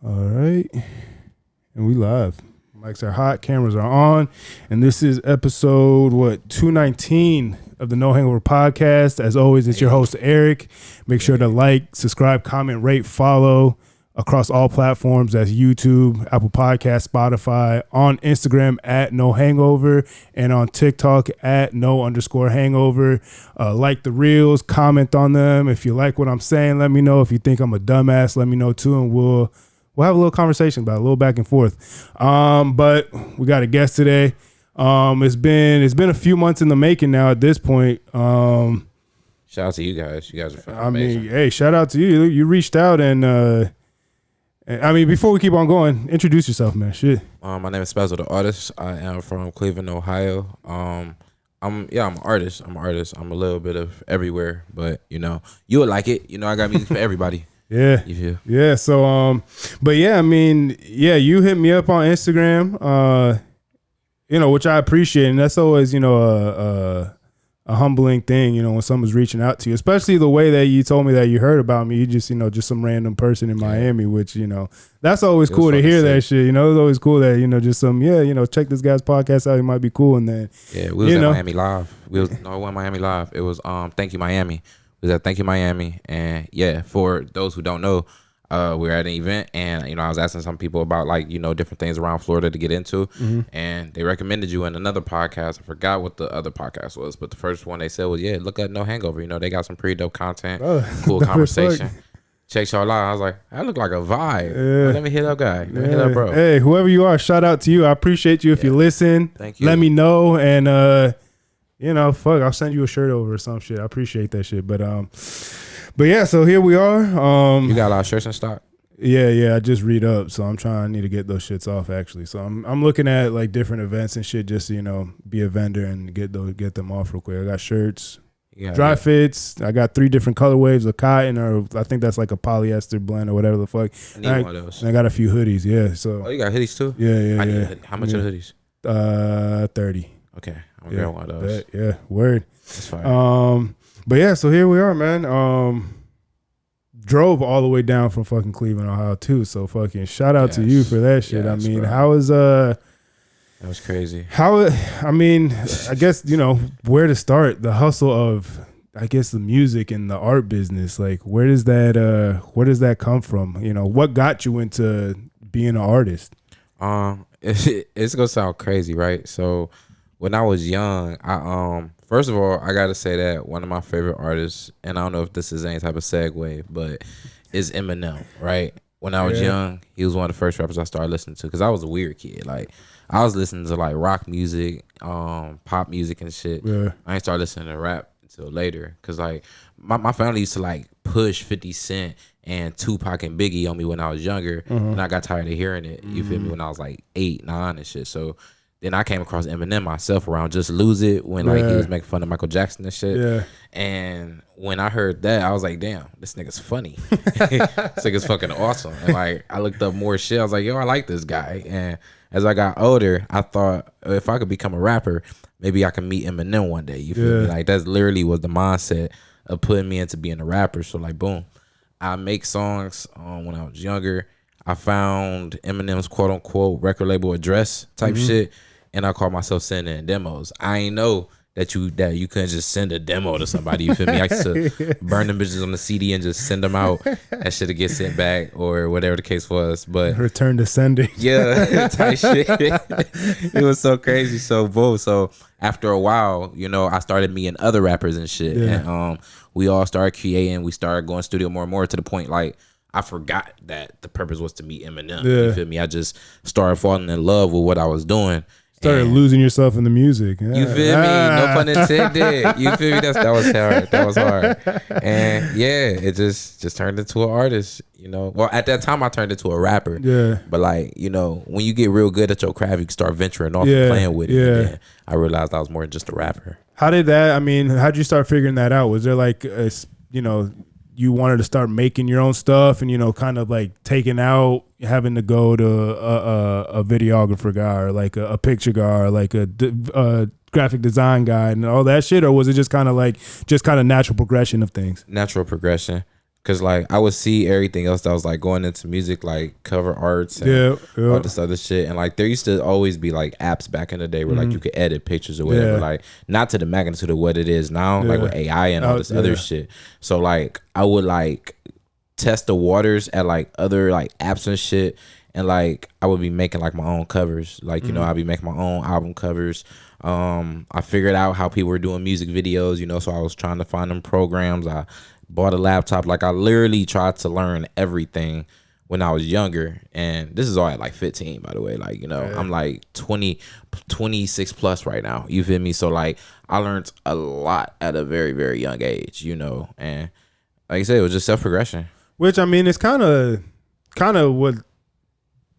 All right. And we live. Mics are hot, cameras are on. And this is episode, 219 of the No Hangover Podcast. As always, it's your host, Eric. Make sure to like, subscribe, comment, rate, follow across all platforms. That's YouTube, Apple Podcast, Spotify, on Instagram at No Hangover, and on TikTok at No_hangover. Like the reels, comment on them. If you like what I'm saying, let me know. If you think I'm a dumbass, let me know too, and we'll have a little conversation about it, a little back and forth. But we got a guest today. It's been a few months in the making now at this point. Shout out to you guys. You guys are fucking amazing. Hey, shout out to you. You reached out and before we keep on going, introduce yourself, man. Shit. My name is Spazzo the Artist. I am from Cleveland, Ohio. I'm an artist. I'm a little bit of everywhere, but you would like it. I got music for everybody. Yeah. You feel? Yeah. So, you hit me up on Instagram, which I appreciate. And that's always, a humbling thing, when someone's reaching out to you, especially the way that you told me that you heard about me. You just, just some random person in Miami, which, that's always cool to hear that shit. It's always cool that, just some, check this guy's podcast out. He might be cool. And then, we was at Miami Live. It wasn't Miami Live. It was, Thank You Miami. We was at Thank You Miami, and for those who don't know, we were at an event, and I was asking some people about different things around Florida to get into, and they recommended you in another podcast. I forgot what the other podcast was, but the first one they said was look at No Hangover. They got some pretty dope content, cool conversation. Check y'all out. I was like, that look like a vibe. Yeah. Let me hit that guy. Let me hit that bro. Hey, whoever you are, shout out to you. I appreciate you if you listen. Thank you. Let me know, and I'll send you a shirt over or some shit. I appreciate that shit. But yeah, so here we are. You got a lot of shirts in stock? Yeah, I just read up, so I need to get those shits off actually. So I'm looking at like different events and shit just to, be a vendor and get them off real quick. I got shirts, dry fits. I got 3 different colorways of cotton, or I think that's like a polyester blend or whatever the fuck. I need one of those. And I got a few hoodies, yeah. So you got hoodies too? Yeah. I need a hoodie. How much are the hoodies? 30. Okay, I'm gonna get one of those. Yeah, word. That's fine. But yeah, so here we are, man. Drove all the way down from fucking Cleveland, Ohio too. So fucking shout out to you for that shit. Yes, bro. How is that was crazy. I guess, where to start the hustle of, I guess, the music and the art business. Like, where does that come from? What got you into being an artist? It's gonna sound crazy, right? So when I was young, first of all, I gotta say that one of my favorite artists, and I don't know if this is any type of segue, but is Eminem, right? When I was young, he was one of the first rappers I started listening to, because I was a weird kid. Like, I was listening to like rock music, pop music and shit. Yeah. I ain't started listening to rap until later, because like my family used to like push 50 Cent and Tupac and Biggie on me when I was younger, and I got tired of hearing it. You feel me? When I was like 8, 9 and shit. So then I came across Eminem myself around Just Lose It, when like he was making fun of Michael Jackson and shit. Yeah. And when I heard that, I was like, damn, this nigga's funny. This nigga's fucking awesome. And like, I looked up more shit. I was like, yo, I like this guy. And as I got older, I thought, if I could become a rapper, maybe I could meet Eminem one day. You feel me? Like, that's literally was the mindset of putting me into being a rapper. So like, boom, I make songs when I was younger. I found Eminem's quote unquote record label address type shit, and I called myself sending demos. I ain't know that you couldn't just send a demo to somebody. You feel me? I used to burn them bitches on the CD and just send them out. That shit would get sent back or whatever the case was. But return to sending. Yeah, type shit. It was so crazy. So boom. So after a while, I started meeting other rappers and shit, and we all started creating. We started going studio more and more, to the point like I forgot that the purpose was to meet Eminem. You feel me? I just started falling in love with what I was doing. Started losing yourself in the music. You feel me? No pun intended. You feel me? That was hard. That was hard. And it just turned into an artist. Well, at that time I turned into a rapper. Yeah. But like, when you get real good at your craft, you can start venturing off and playing with it. Yeah. And I realized I was more than just a rapper. How'd you start figuring that out? Was there like you wanted to start making your own stuff and, kind of like taking out having to go to a videographer guy or like a picture guy or like a graphic design guy and all that shit? Or was it just kind of natural progression of things? Natural progression. Cause like I would see everything else that was like going into music, like cover arts and all this other shit. And like there used to always be like apps back in the day where like you could edit pictures or whatever. Like not to the magnitude of what it is now, like with AI and all this other shit. So like I would like test the waters at like other like apps and shit. And like I would be making like my own covers. Like, you know, I'd be making my own album covers. I figured out how people were doing music videos, you know, so I was trying to find them programs. I bought a laptop. Like I literally tried to learn everything when I was younger. And this is all at like 15, by the way. Like, you know, I'm like 26 plus right now. You feel me? So like I learned a lot at a very, very young age, you know. And like I said, it was just self-progression. Which I mean, it's kind of what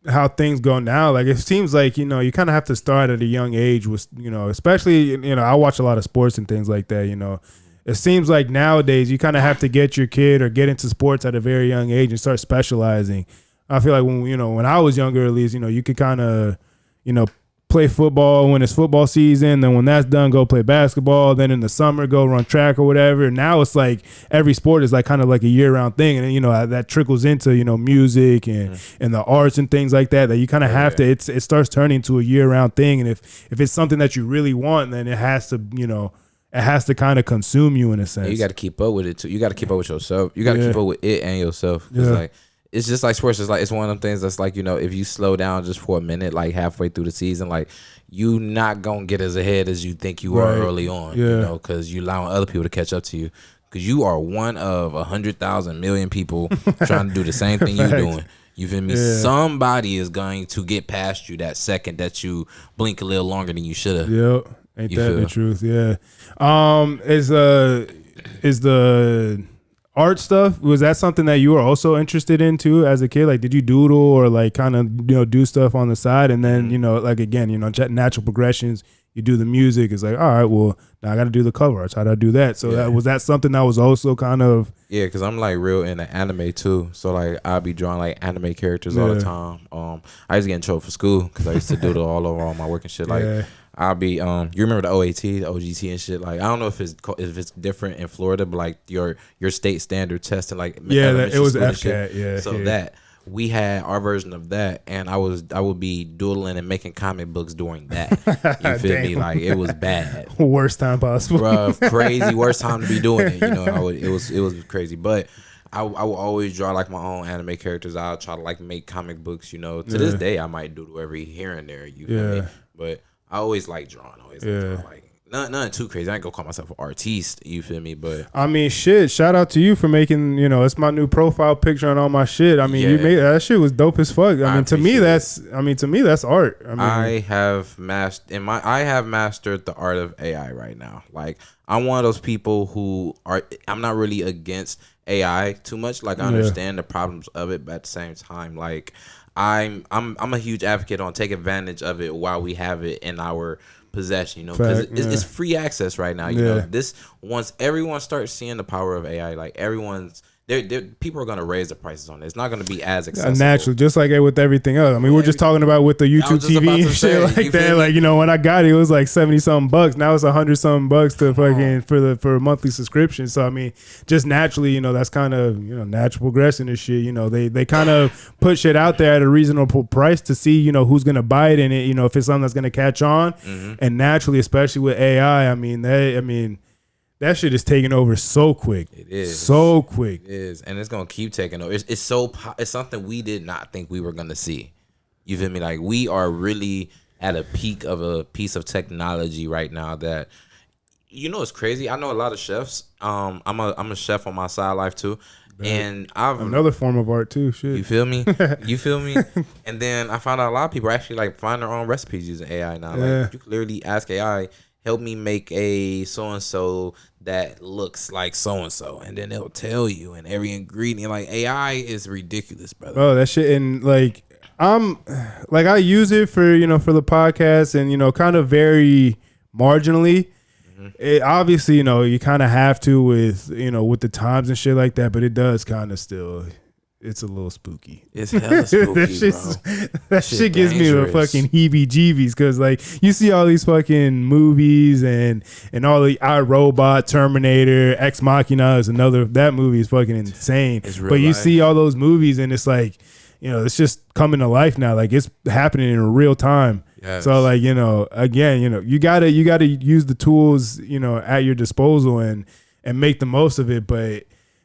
how things go now. Like it seems like, you know, you kind of have to start at a young age with, you know, especially, you know, I watch a lot of sports and things like that, you know. It seems like nowadays you kind of have to get your kid or get into sports at a very young age and start specializing. I feel like when I was younger, at least, you know, you could kind of, you know, play football when it's football season. Then when that's done, go play basketball. Then in the summer, go run track or whatever. Now it's like every sport is like kind of like a year-round thing. And then, you know, that trickles into, you know, music and the arts and things like that you kind of have to, it starts turning into a year-round thing. And if it's something that you really want, then it has to, you know, it has to kind of consume you in a sense. You got to keep up with it too. You got to keep up with yourself. You got to keep up with it and yourself. It's like, it's just like sports. It's like, it's one of them things that's like, you know, if you slow down just for a minute, like halfway through the season, like you not going to get as ahead as you think you are early on, you know, because you allowing other people to catch up to you. Because you are one of 100,000 million people trying to do the same thing you're doing. You feel me? Somebody is going to get past you that second that you blink a little longer than you should have. Yep. Ain't that the truth? Yeah. Is the art stuff, was that something that you were also interested in too as a kid? Like, did you doodle or like kind of, you know, do stuff on the side? And then, you know, like again, you know, natural progressions, you do the music. It's like, all right, well, now I got to do the cover arts. How do I do that? So was that something that was also kind of... Yeah, because I'm like real into anime too. So like I'll be drawing like anime characters all the time. I used to get in trouble for school because I used to doodle all over all my work and shit. Like I'll be you remember the OAT, the OGT and shit. Like I don't know if it's different in Florida, but like your state standard testing, like it was FCAT. So that we had our version of that, and I would be doodling and making comic books during that. You feel me? Like it was bad. Worst time possible. Bruh, crazy. Worst time to be doing it. You know, it was crazy, but. I will always draw like my own anime characters. I'll try to like make comic books, you know. To this day, I might doodle every here and there. You feel me? But I always like drawing. Like nothing too crazy. I ain't gonna call myself an artiste. You feel me? But I mean, shit. Shout out to you for making. You know, it's my new profile picture and all my shit. I mean, you made that shit was dope as fuck. I mean, to me, that's art. I mean, I have mastered the art of AI right now. Like I'm one of those people who are. I'm not really against AI too much. Like I understand the problems of it, but at the same time, like I'm a huge advocate on take advantage of it while we have it in our possession, you know, because it's free access right now. You know, this once everyone starts seeing the power of AI, like people are gonna raise the prices on it. It's not gonna be as accessible. Naturally, just like with everything else. I mean, we're just talking about with the YouTube TV and shit like that. Like, you know, when I got it, it was like $70-something. Now it's $100-something to fucking for a monthly subscription. So I mean, just naturally, you know, that's kind of, you know, natural progression and shit. You know, they kind of put shit out there at a reasonable price to see, you know, who's gonna buy it, and it, you know, if it's something that's gonna catch on. And naturally, especially with AI, I mean, that shit is taking over so quick. It is so quick. It is, and it's gonna keep taking over. It's something we did not think we were gonna see. You feel me? Like we are really at a peak of a piece of technology right now. That, you know, it's crazy. I know a lot of chefs. I'm a chef on my side life too, and I've another form of art too. Shit. You feel me? You feel me? And then I found out a lot of people actually like find their own recipes using AI now. Like you can literally ask AI, help me make a so-and-so that looks like so-and-so. And then it'll tell you, and every ingredient. Like, AI is ridiculous, brother. Oh, that shit. And, like, I use it for, you know, for the podcast and, you know, kind of very marginally. It, obviously, you know, you kind of have to with, you know, with the times and shit like that. But it does kind of still, it's a little spooky. It's hella spooky, that shit gives me the fucking heebie-jeebies because like you see all these fucking movies and all the iRobot, Terminator, Ex Machina is another. That movie is fucking insane. But you see all those movies and it's like, you know, it's just coming to life now. Like it's happening in real time. Yes. So like, you know, again, you know, you gotta use the tools, you know, at your disposal and make the most of it. But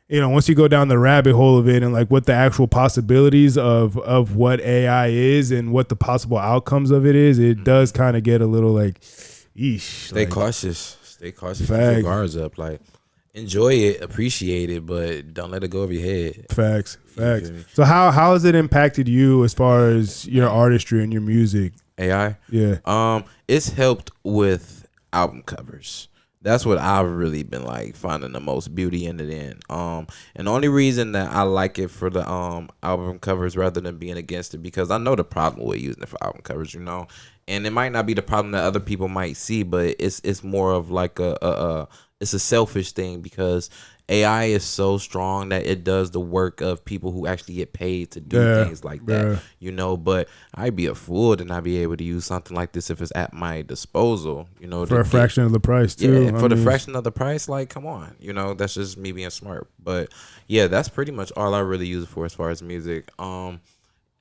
you know, once you go down the rabbit hole of it and like what the actual possibilities of what AI is and what the possible outcomes of it is, it does kind of get a little like, eesh. Stay cautious. Keep your guards up. Like, enjoy it, appreciate it, but don't let it go over your head. Facts. So how has it impacted you as far as your artistry and your music? AI? Yeah. It's helped with album covers. That's what I've really been like finding the most beauty in it in. And the only reason that I like it for the album covers rather than being against it, because I know the problem with using it for album covers, you know. And it might not be the problem that other people might see, but it's more of like it's a selfish thing because AI is so strong that it does the work of people who actually get paid to do things like that, you know. But I'd be a fool to not be able to use something like this if it's at my disposal, you know. For a fraction of the price, too. Yeah, the fraction of the price, like, come on, you know, that's just me being smart. But yeah, that's pretty much all I really use it for as far as music.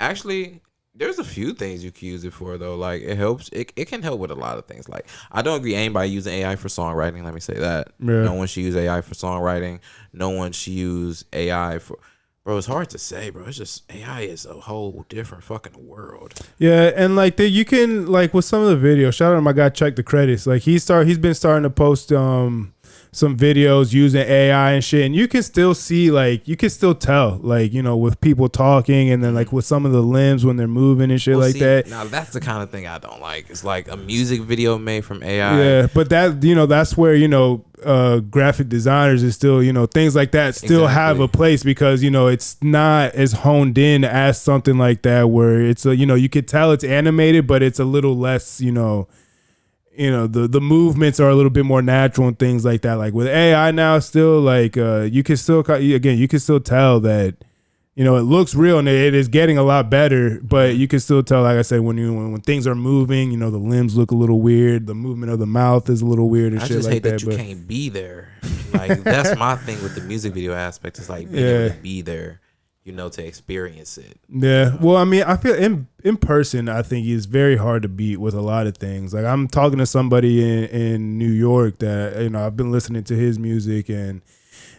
Actually, there's a few things you can use it for though. Like it helps. It can help with a lot of things. Like I don't agree anybody using AI for songwriting. Let me say that. Yeah. No one should use AI for songwriting. No one should use AI for. Bro, it's hard to say, bro. It's just AI is a whole different fucking world. Yeah, and like you can like with some of the videos. Shout out to my guy, check the credits. Like he's been starting to post some videos using AI and shit, and you can still see, like, you can still tell, like, you know, with people talking and then like with some of the limbs when they're moving and shit that. Now that's the kind of thing I don't like. It's like a music video made from AI. Yeah, but that, you know, that's where, you know, graphic designers is still, you know, things like that still have a place because, you know, it's not as honed in as something like that where it's a, you know, you could tell it's animated, but it's a little less, you know, the movements are a little bit more natural and things like that. Like with AI now, still like you can still tell that, you know, it looks real and it is getting a lot better, but you can still tell, like I said, when things are moving, you know, the limbs look a little weird, the movement of the mouth is a little weird and shit like that. I just hate that you can't be there. Like that's my thing with the music video aspect. It's like being able to be there, you know, to experience it. Yeah. Well, I mean, I feel in person, I think it's very hard to beat with a lot of things. Like I'm talking to somebody in New York that, you know, I've been listening to his music and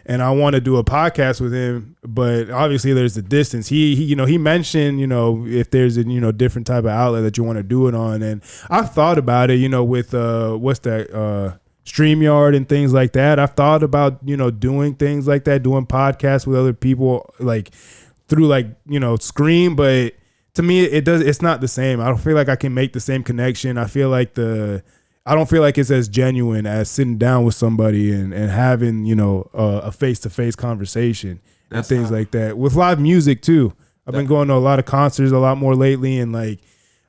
I want to do a podcast with him, but obviously there's the distance. He you know, he mentioned, you know, if there's a, you know, different type of outlet that you want to do it on. And I've thought about it, you know, with what's that, StreamYard and things like that. I've thought about, you know, doing things like that, doing podcasts with other people, like through like, you know, Scream, but to me it's not the same. I don't feel like I can make the same connection. I don't feel like it's as genuine as sitting down with somebody and having, you know, a face-to-face conversation and things like that. With live music too. I've been going to a lot of concerts a lot more lately, and like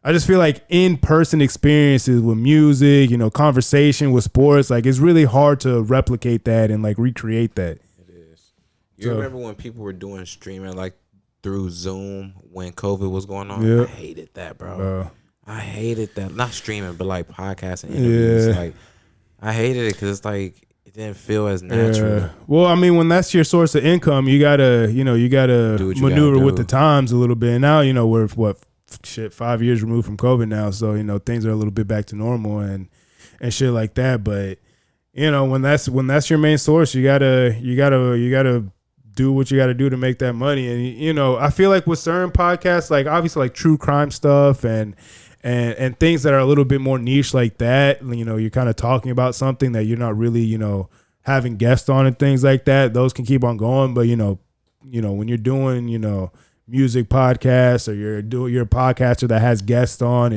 I just feel like in-person experiences with music, you know, conversation with sports, like it's really hard to replicate that and like recreate that. It is. You remember when people were doing streaming like through Zoom when COVID was going on? Yep. I hated that, bro. I hated that. Not streaming, but like podcasts and interviews. Yeah. Like I hated it because it's like it didn't feel as natural. Yeah. Well, I mean, when that's your source of income, you gotta maneuver with the times a little bit. And now, you know, we're 5 years removed from COVID now, so you know things are a little bit back to normal and shit like that. But you know, when that's your main source, you gotta do what you gotta do to make that money. And you know, I feel like with certain podcasts, like obviously like true crime stuff and things that are a little bit more niche like that, you know, you're kind of talking about something that you're not really, you know, having guests on and things like that. Those can keep on going, but you know, when you're doing, you know, music podcasts or you're a podcaster that has guests on,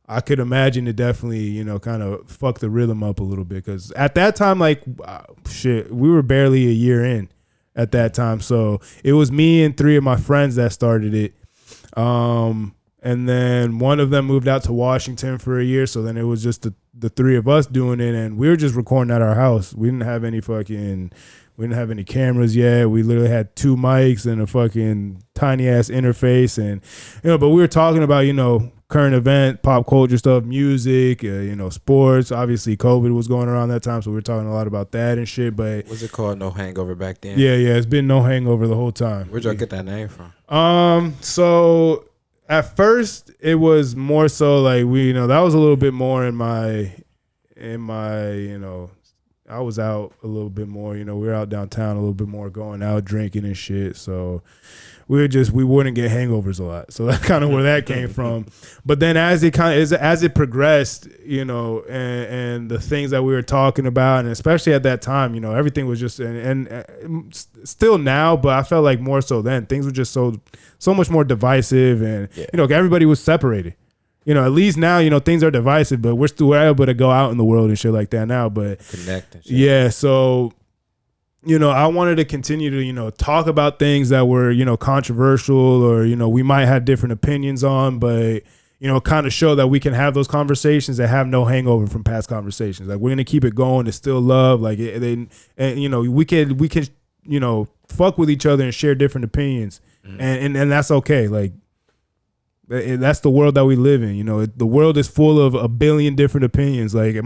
I could imagine it definitely, you know, kind of fuck the rhythm up a little bit. Cause at that time, like we were barely a year in at that time. So it was me and 3 of my friends that started it. And then one of them moved out to Washington for a year. So then it was just the the three of us doing it, and we were just recording at our house. We didn't have any cameras yet. We literally had 2 mics and a fucking tiny ass interface, and but we were talking about current event, pop culture stuff, music, sports. Obviously, COVID was going around that time, so we were talking a lot about that and shit. But was it called No Hangover back then? Yeah, it's been No Hangover the whole time. Where'd y'all get that name from? So at first it was more so like that was a little bit more in my I was out a little bit more. We were out downtown a little bit more, going out drinking and shit. So we wouldn't get hangovers a lot. So that's kind of where that came from. But then as it progressed, and the things that we were talking about, and especially at that time, everything was just and still now, but I felt like more so then things were just so much more divisive, and everybody was separated. At least now, things are divisive, but we're still able to go out in the world and shit like that now. But connect and shit. Yeah, so I wanted to continue to, talk about things that were, controversial, or, we might have different opinions on, but, kind of show that we can have those conversations that have no hangover from past conversations. Like, we're going to keep it going. It's still love. Like, we can, fuck with each other and share different opinions. Mm-hmm. And that's okay. Like, that's the world that we live in. The world is full of a billion different opinions. Like,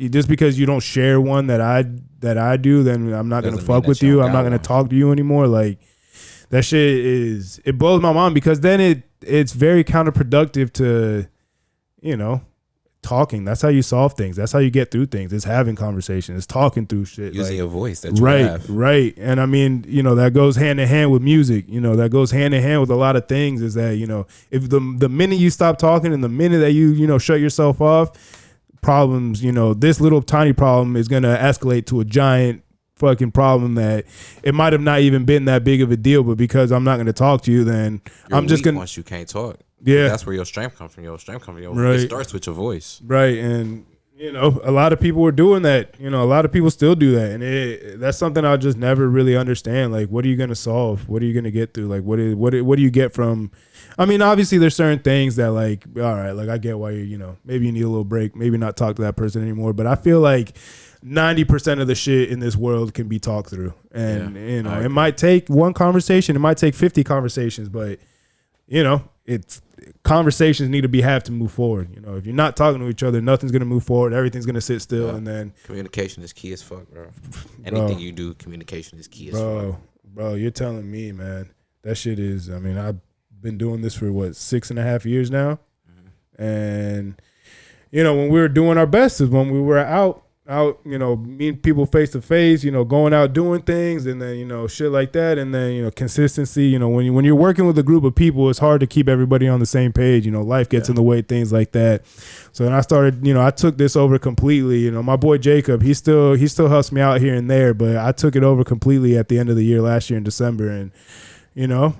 just because you don't share one that I do, then I'm not going to fuck with you. I'm not going to talk to you anymore. Like, that shit it blows my mind, because then it's very counterproductive to, talking. That's how you solve things. That's how you get through things. It's having conversations. It's talking through shit. Using your voice that you have. Right. And I mean, that goes hand in hand with music. That goes hand in hand with a lot of things, is that, if the minute you stop talking and the minute that you shut yourself off, problems, this little tiny problem is going to escalate to a giant fucking problem that it might have not even been that big of a deal, but because I'm not going to talk to you, then I'm just going to... Once you can't talk. Yeah. That's where your strength comes from. Right. It starts with your voice. Right. And, a lot of people were doing that. A lot of people still do that. And that's something I'll just never really understand. Like, what are you going to solve? What are you going to get through? Like, what do you get from... I mean, obviously there's certain things that, like, all right, like, I get why maybe you need a little break, maybe not talk to that person anymore. But I feel like 90% of the shit in this world can be talked through. And, it might take one conversation. It might take 50 conversations, but, it's... conversations need to be had to move forward. If you're not talking to each other, nothing's gonna move forward. Everything's gonna sit still, and then communication is key as fuck, bro. Anything you do, communication is key as fuck. Bro, you're telling me, man. That shit is. I mean, I've been doing this for 6.5 years now, and when we were doing our best is when we were out, meeting people face to face, going out doing things, and then, shit like that. And then, consistency, when you're working with a group of people, it's hard to keep everybody on the same page. Life gets in the way, things like that. So then I started, I took this over completely. My boy Jacob, he still helps me out here and there, but I took it over completely at the end of the year last year in December. And,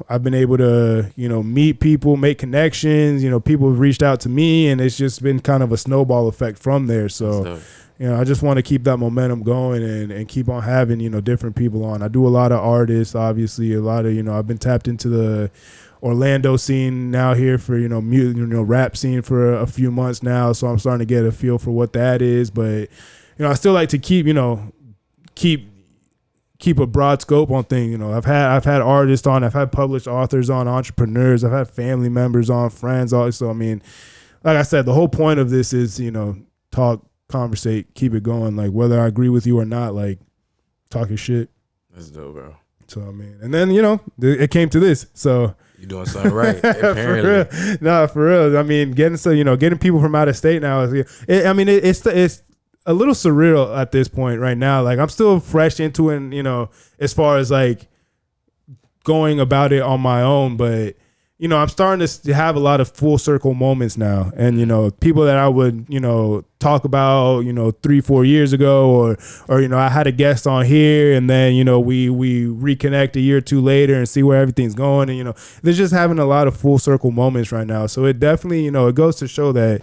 I've been able to, meet people, make connections, people have reached out to me, and it's just been kind of a snowball effect from there. So, I just want to keep that momentum going and keep on having, different people on. I do a lot of artists, obviously, a lot of, I've been tapped into the Orlando scene now here for, rap scene for a few months now. So I'm starting to get a feel for what that is. But, I still like to keep a broad scope on things. I've had artists on, I've had published authors on, entrepreneurs, I've had family members on, friends also. I mean, like I said, the whole point of this is, talk, conversate, keep it going. Like, whether I agree with you or not, like, talk your shit. That's dope, bro. So I mean, and then it came to this. So you're doing something right, apparently. For real. No, for real. I mean, getting people from out of state now it's a little surreal at this point right now. Like, I'm still fresh into it, as far as like going about it on my own, but I'm starting to have a lot of full circle moments now. And, people that I would, talk about, 3-4 years ago, or, I had a guest on here, and then, we reconnect a year or two later and see where everything's going. And, there's just having a lot of full circle moments right now. So it definitely, it goes to show that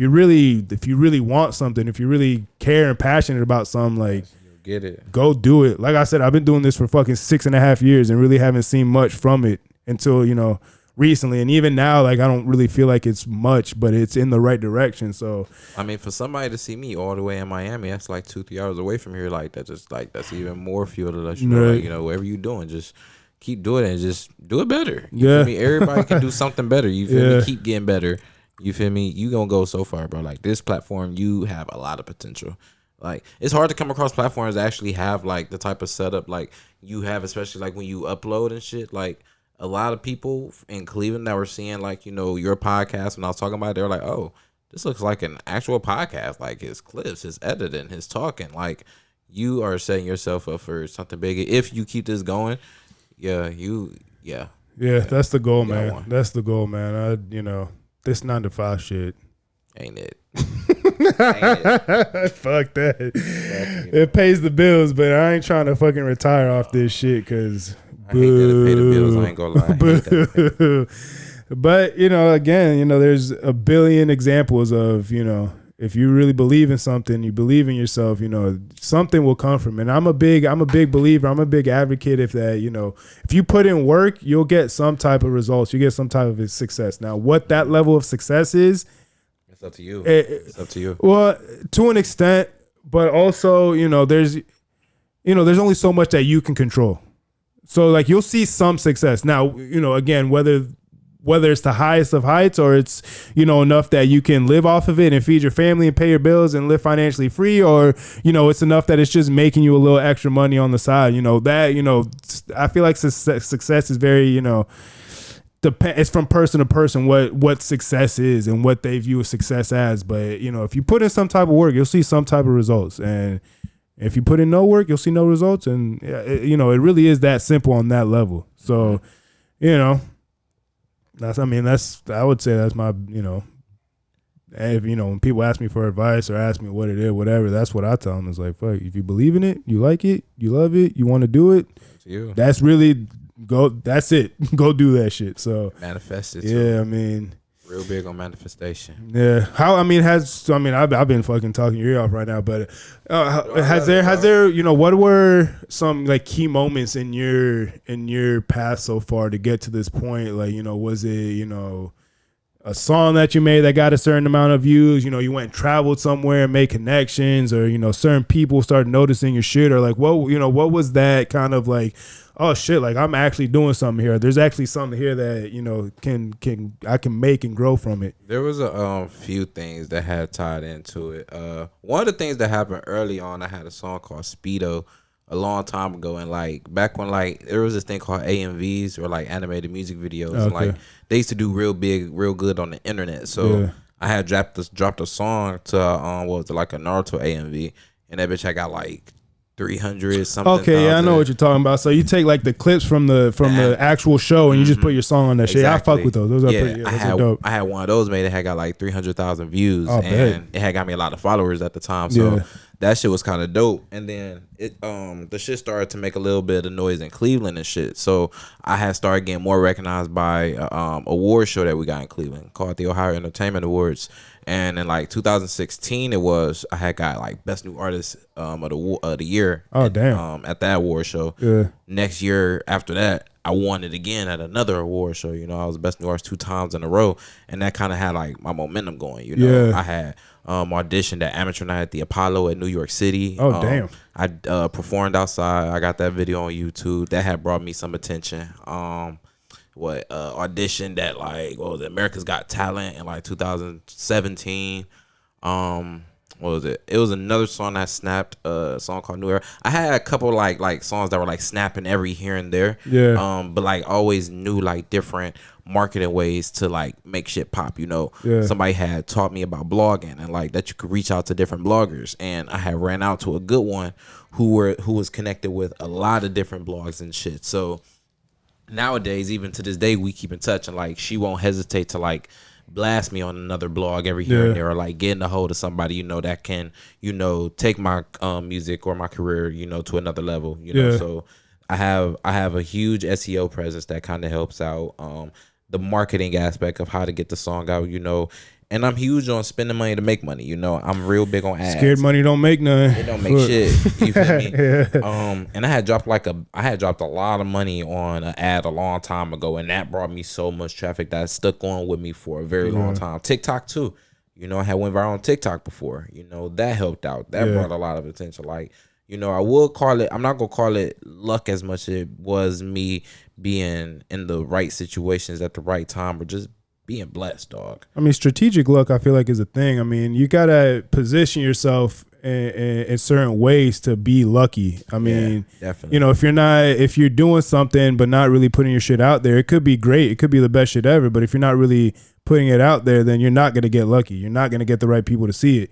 if you really want something, if you really care and passionate about something, like, get it, go do it. Like I said, I've been doing this for fucking 6.5 years and really haven't seen much from it until, recently, and even now, like I don't really feel like it's much, but it's in the right direction. So I mean, for somebody to see me all the way in Miami, that's like 2-3 hours away from here. Like that's even more fuel to let you know, like, you know, whatever you're doing, just keep doing it and just do it better. You feel me? Everybody can do something better. You feel me? Keep getting better. You feel me? You gonna go so far, bro. Like this platform, you have a lot of potential. Like it's hard to come across platforms that actually have like the type of setup like you have, especially like when you upload and shit. Like a lot of people in Cleveland that were seeing like, you know, your podcast when I was talking about it, they were like, oh, this looks like an actual podcast. Like his clips, his editing, his talking. Like you are setting yourself up for something bigger if you keep this going. Yeah, that's the goal, man. That's the goal, man. You know, this 9-to-5 shit ain't it. Fuck that. It pays the bills, but I ain't trying to fucking retire off this shit because I hate that it pay the bills. I ain't gonna lie. I hate that. But you know, again, you know, there's a billion examples of, you know, if you really believe in something, you believe in yourself, you know, something will come from it. And I'm a big believer. I'm a big advocate if that, you know, if you put in work, you'll get some type of results. You get some type of success. Now, what that level of success is, it's up to you. It's up to you. Well, to an extent, but also, you know, there's only so much that you can control. So like you'll see some success. Now, you know, again, whether it's the highest of heights or it's, you know, enough that you can live off of it and feed your family and pay your bills and live financially free, or, you know, it's enough that it's just making you a little extra money on the side, you know, that, you know, I feel like success is very, you know, it's from person to person what success is and what they view success as. But, you know, if you put in some type of work, you'll see some type of results. And if you put in no work, you'll see no results. And, you know, it really is that simple on that level. So, you know, I would say that's my, you know, if, you know, when people ask me for advice or ask me what it is, whatever, that's what I tell them. It's like, fuck, if you believe in it, you like it, you love it, you want to do it, that's really, that's it. Go do that shit. So manifest it. Yeah, I mean, real big on manifestation. Yeah. I've been fucking talking your ear off right now, but has there, you know, what were some like key moments in your path so far to get to this point? Like, you know, was it, you know, a song that you made that got a certain amount of views? You know, you went and traveled somewhere and made connections, or, you know, certain people started noticing your shit, or like, what was that kind of like, oh shit, like I'm actually doing something here. There's actually something here that, you know, I can make and grow from it. There was a few things that had tied into it. One of the things that happened early on, I had a song called Speedo a long time ago, and like back when like there was this thing called AMVs, or like animated music videos. Okay. And, like they used to do real good on the internet. So I had dropped a song to like a Naruto AMV, and that bitch I got like 300 something. Okay, yeah, I know what you're talking about. So you take like the clips from the actual show and you just put your song on that shit. I fuck with those. Those are pretty. I had one of those made. It had got like 300,000 views, and it had got me a lot of followers at the time. So that shit was kind of dope. And then it the shit started to make a little bit of noise in Cleveland and shit. So I had started getting more recognized by award show that we got in Cleveland called the Ohio Entertainment Awards. And in like 2016, I had got like best new artist of the year. Oh damn! At that award show. Yeah. Next year after that, I won it again at another award show. You know, I was best new artist 2 times in a row, and that kind of had like my momentum going. You know, I had auditioned at Amateur Night at the Apollo at New York City. Oh damn! I performed outside. I got that video on YouTube. That had brought me some attention. Auditioned at like America's Got Talent in like 2017. What was it? It was another song that snapped, a song called New Era. I had a couple like songs that were like snapping every here and there. Yeah. But like always knew like different marketing ways to like make shit pop, you know. Somebody had taught me about blogging and like that you could reach out to different bloggers, and I had ran out to a good one who was connected with a lot of different blogs and shit. So nowadays, even to this day, we keep in touch, and like she won't hesitate to like blast me on another blog every here and there, or like getting a hold of somebody, you know, that can, you know, take my music or my career, you know, to another level, you know. So I have a huge SEO presence that kind of helps out. the marketing aspect of how to get the song out, And I'm huge on spending money to make money, I'm real big on ads. Scared money don't make none. It don't make shit. You feel me? Yeah. And I had dropped a lot of money on an ad a long time ago, and that brought me so much traffic that stuck on with me for a very long time. TikTok too. I had went viral on TikTok before. That helped out. That brought a lot of attention. Like, I would call it, I'm not gonna call it luck as much as it was me being in the right situations at the right time, or just being blessed, dog. I mean, strategic luck, I feel like, is a thing. I mean, you gotta position yourself in certain ways to be lucky. I mean, definitely. If you're doing something but not really putting your shit out there, it could be great. It could be the best shit ever. But if you're not really putting it out there, then you're not gonna get lucky. You're not gonna get the right people to see it.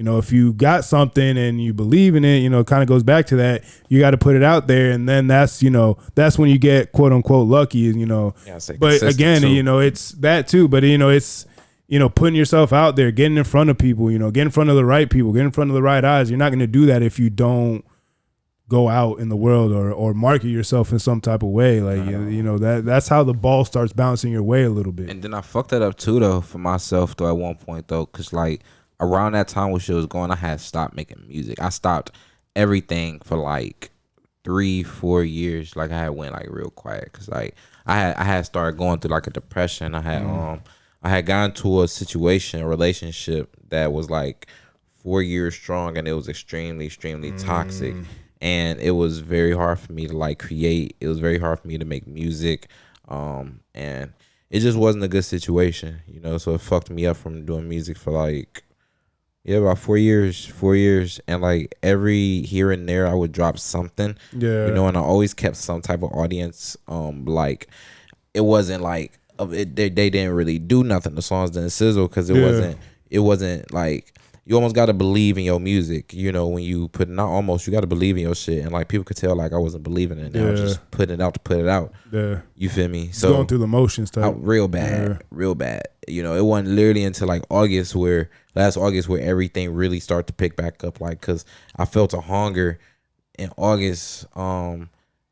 If you got something and you believe in it, it kind of goes back to that. You got to put it out there, and then that's when you get quote unquote lucky. But again, it's that too. But it's putting yourself out there, getting in front of people, getting in front of the right people, getting in front of the right eyes. You're not going to do that if you don't go out in the world or market yourself in some type of way. Like that's how the ball starts bouncing your way a little bit. And then I fucked that up too, though, for myself though at one point though, because like, around that time when shit was going, I had stopped making music. I stopped everything for like 3-4 years. Like, I had went like real quiet because like I had started going through like a depression. I had gotten to a relationship that was like 4 years strong, and it was extremely toxic. And it was very hard for me to like create. It was very hard for me to make music, and it just wasn't a good situation, So it fucked me up from doing music for like. Yeah, about 4 years, and like every here and there I would drop something, and I always kept some type of audience. Like it wasn't like they didn't really do nothing. The songs didn't sizzle because it wasn't like, you almost got to believe in your music, when you put, not almost, you got to believe in your shit, and like people could tell like I wasn't believing in it. I was just putting it out to put it out. Yeah, you feel me? So going through the motions type. Real bad. It wasn't literally until like last August where everything really started to pick back up, like, because I felt a hunger in August, and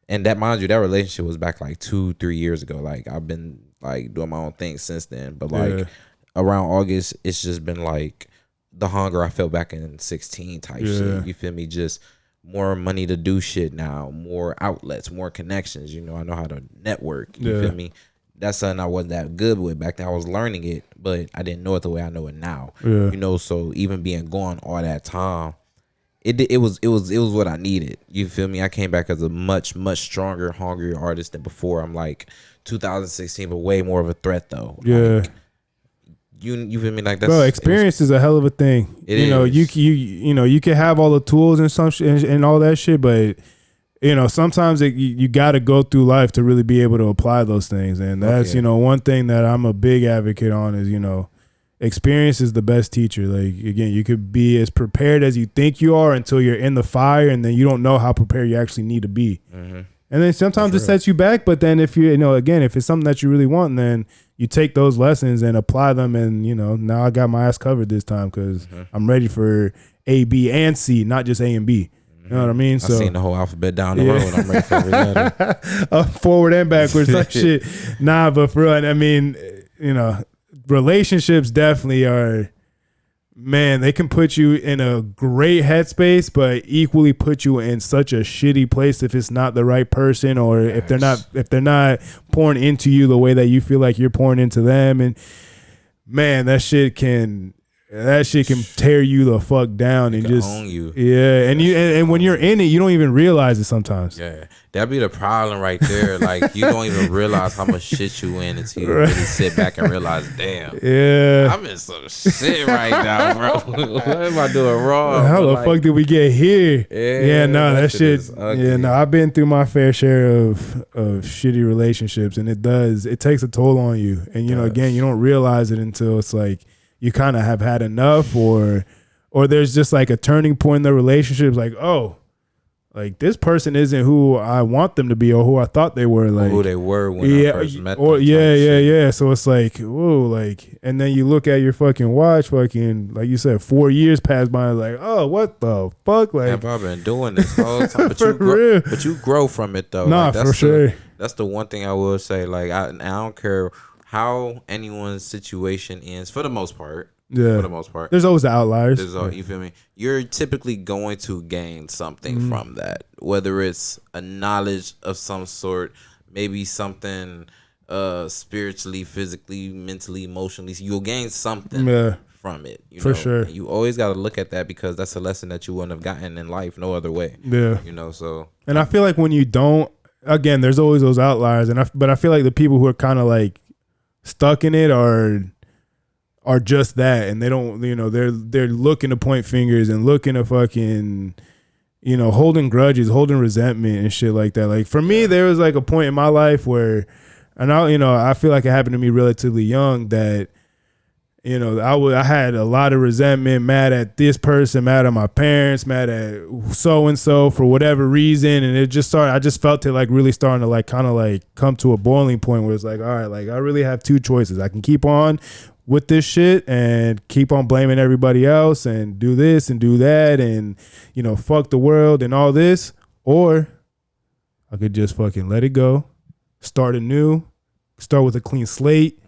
that, mind you, that relationship was back like 2-3 years ago. Like, I've been like doing my own thing since then, but like around August, it's just been like the hunger I felt back in 16 type shit. You feel me? Just more money to do shit now, more outlets, more connections. I know how to network. You feel me? That's something I wasn't that good with back then. I was learning it, but I didn't know it the way I know it now. So even being gone all that time, it was what I needed. You feel me? I came back as a much stronger, hungrier artist than before. I'm like 2016, but way more of a threat though. Yeah. Like, you feel me? Like, that's, bro, experience is a hell of a thing. You can have all the tools and all that shit, but sometimes you got to go through life to really be able to apply those things. And that's, one thing that I'm a big advocate on is, experience is the best teacher. Like, again, you could be as prepared as you think you are until you're in the fire, and then you don't know how prepared you actually need to be. Mm-hmm. And then sometimes it sets you back. But then if if it's something that you really want, then you take those lessons and apply them. And, now I got my ass covered this time because I'm ready for A, B, and C, not just A and B. You know what I mean? So I seen the whole alphabet down the road. I'm ready for every letter. Forward and backwards, like shit. Nah, but for real, I mean, relationships definitely are, man, they can put you in a great headspace, but equally put you in such a shitty place if it's not the right person, or if they're not pouring into you the way that you feel like you're pouring into them. And man, that shit can tear you the fuck down and just own you. Yeah, and when you're in it, you don't even realize it sometimes. Yeah, that'd be the problem right there. Like, you don't even realize how much shit you in until you really sit back and realize, damn. Yeah, I'm in some shit right now, bro. What am I doing wrong? How the fuck did we get here? Yeah, no, that shit. Yeah, no, I've been through my fair share of shitty relationships, and it takes a toll on you. And again, you don't realize it until it's like you kind of have had enough, or there's just like a turning point in the relationship. Like, oh, like this person isn't who I want them to be, or who I thought they were. Like, who they were when I first met them. Or yeah. So it's like, whoa, like, and then you look at your fucking watch, fucking, like you said, 4 years passed by. Like, oh, what the fuck? Like, have I been doing this whole time? But you grow from it though. Nah, like, for sure. That's the one thing I will say. Like, I don't care how anyone's situation ends for the most part. Yeah. For the most part. There's always the outliers. You feel me? You're typically going to gain something from that, whether it's a knowledge of some sort, maybe something spiritually, physically, mentally, emotionally. You'll gain something from it. For sure. And you always got to look at that because that's a lesson that you wouldn't have gotten in life no other way. Yeah. So. And I feel like when you don't, again, there's always those outliers. But I feel like the people who are kind of like stuck in it are just that, and they don't, they're looking to point fingers and looking to fucking, holding grudges, holding resentment and shit like that. Like for me, there was like a point in my life where, and I feel like it happened to me relatively young that, I had a lot of resentment, mad at this person, mad at my parents, mad at so and so for whatever reason, and it just started. I just felt it like really starting to like kind of like come to a boiling point where it's like, all right, like I really have two choices. I can keep on with this shit and keep on blaming everybody else and do this and do that and fuck the world and all this, or I could just fucking let it go, start anew, start with a clean slate,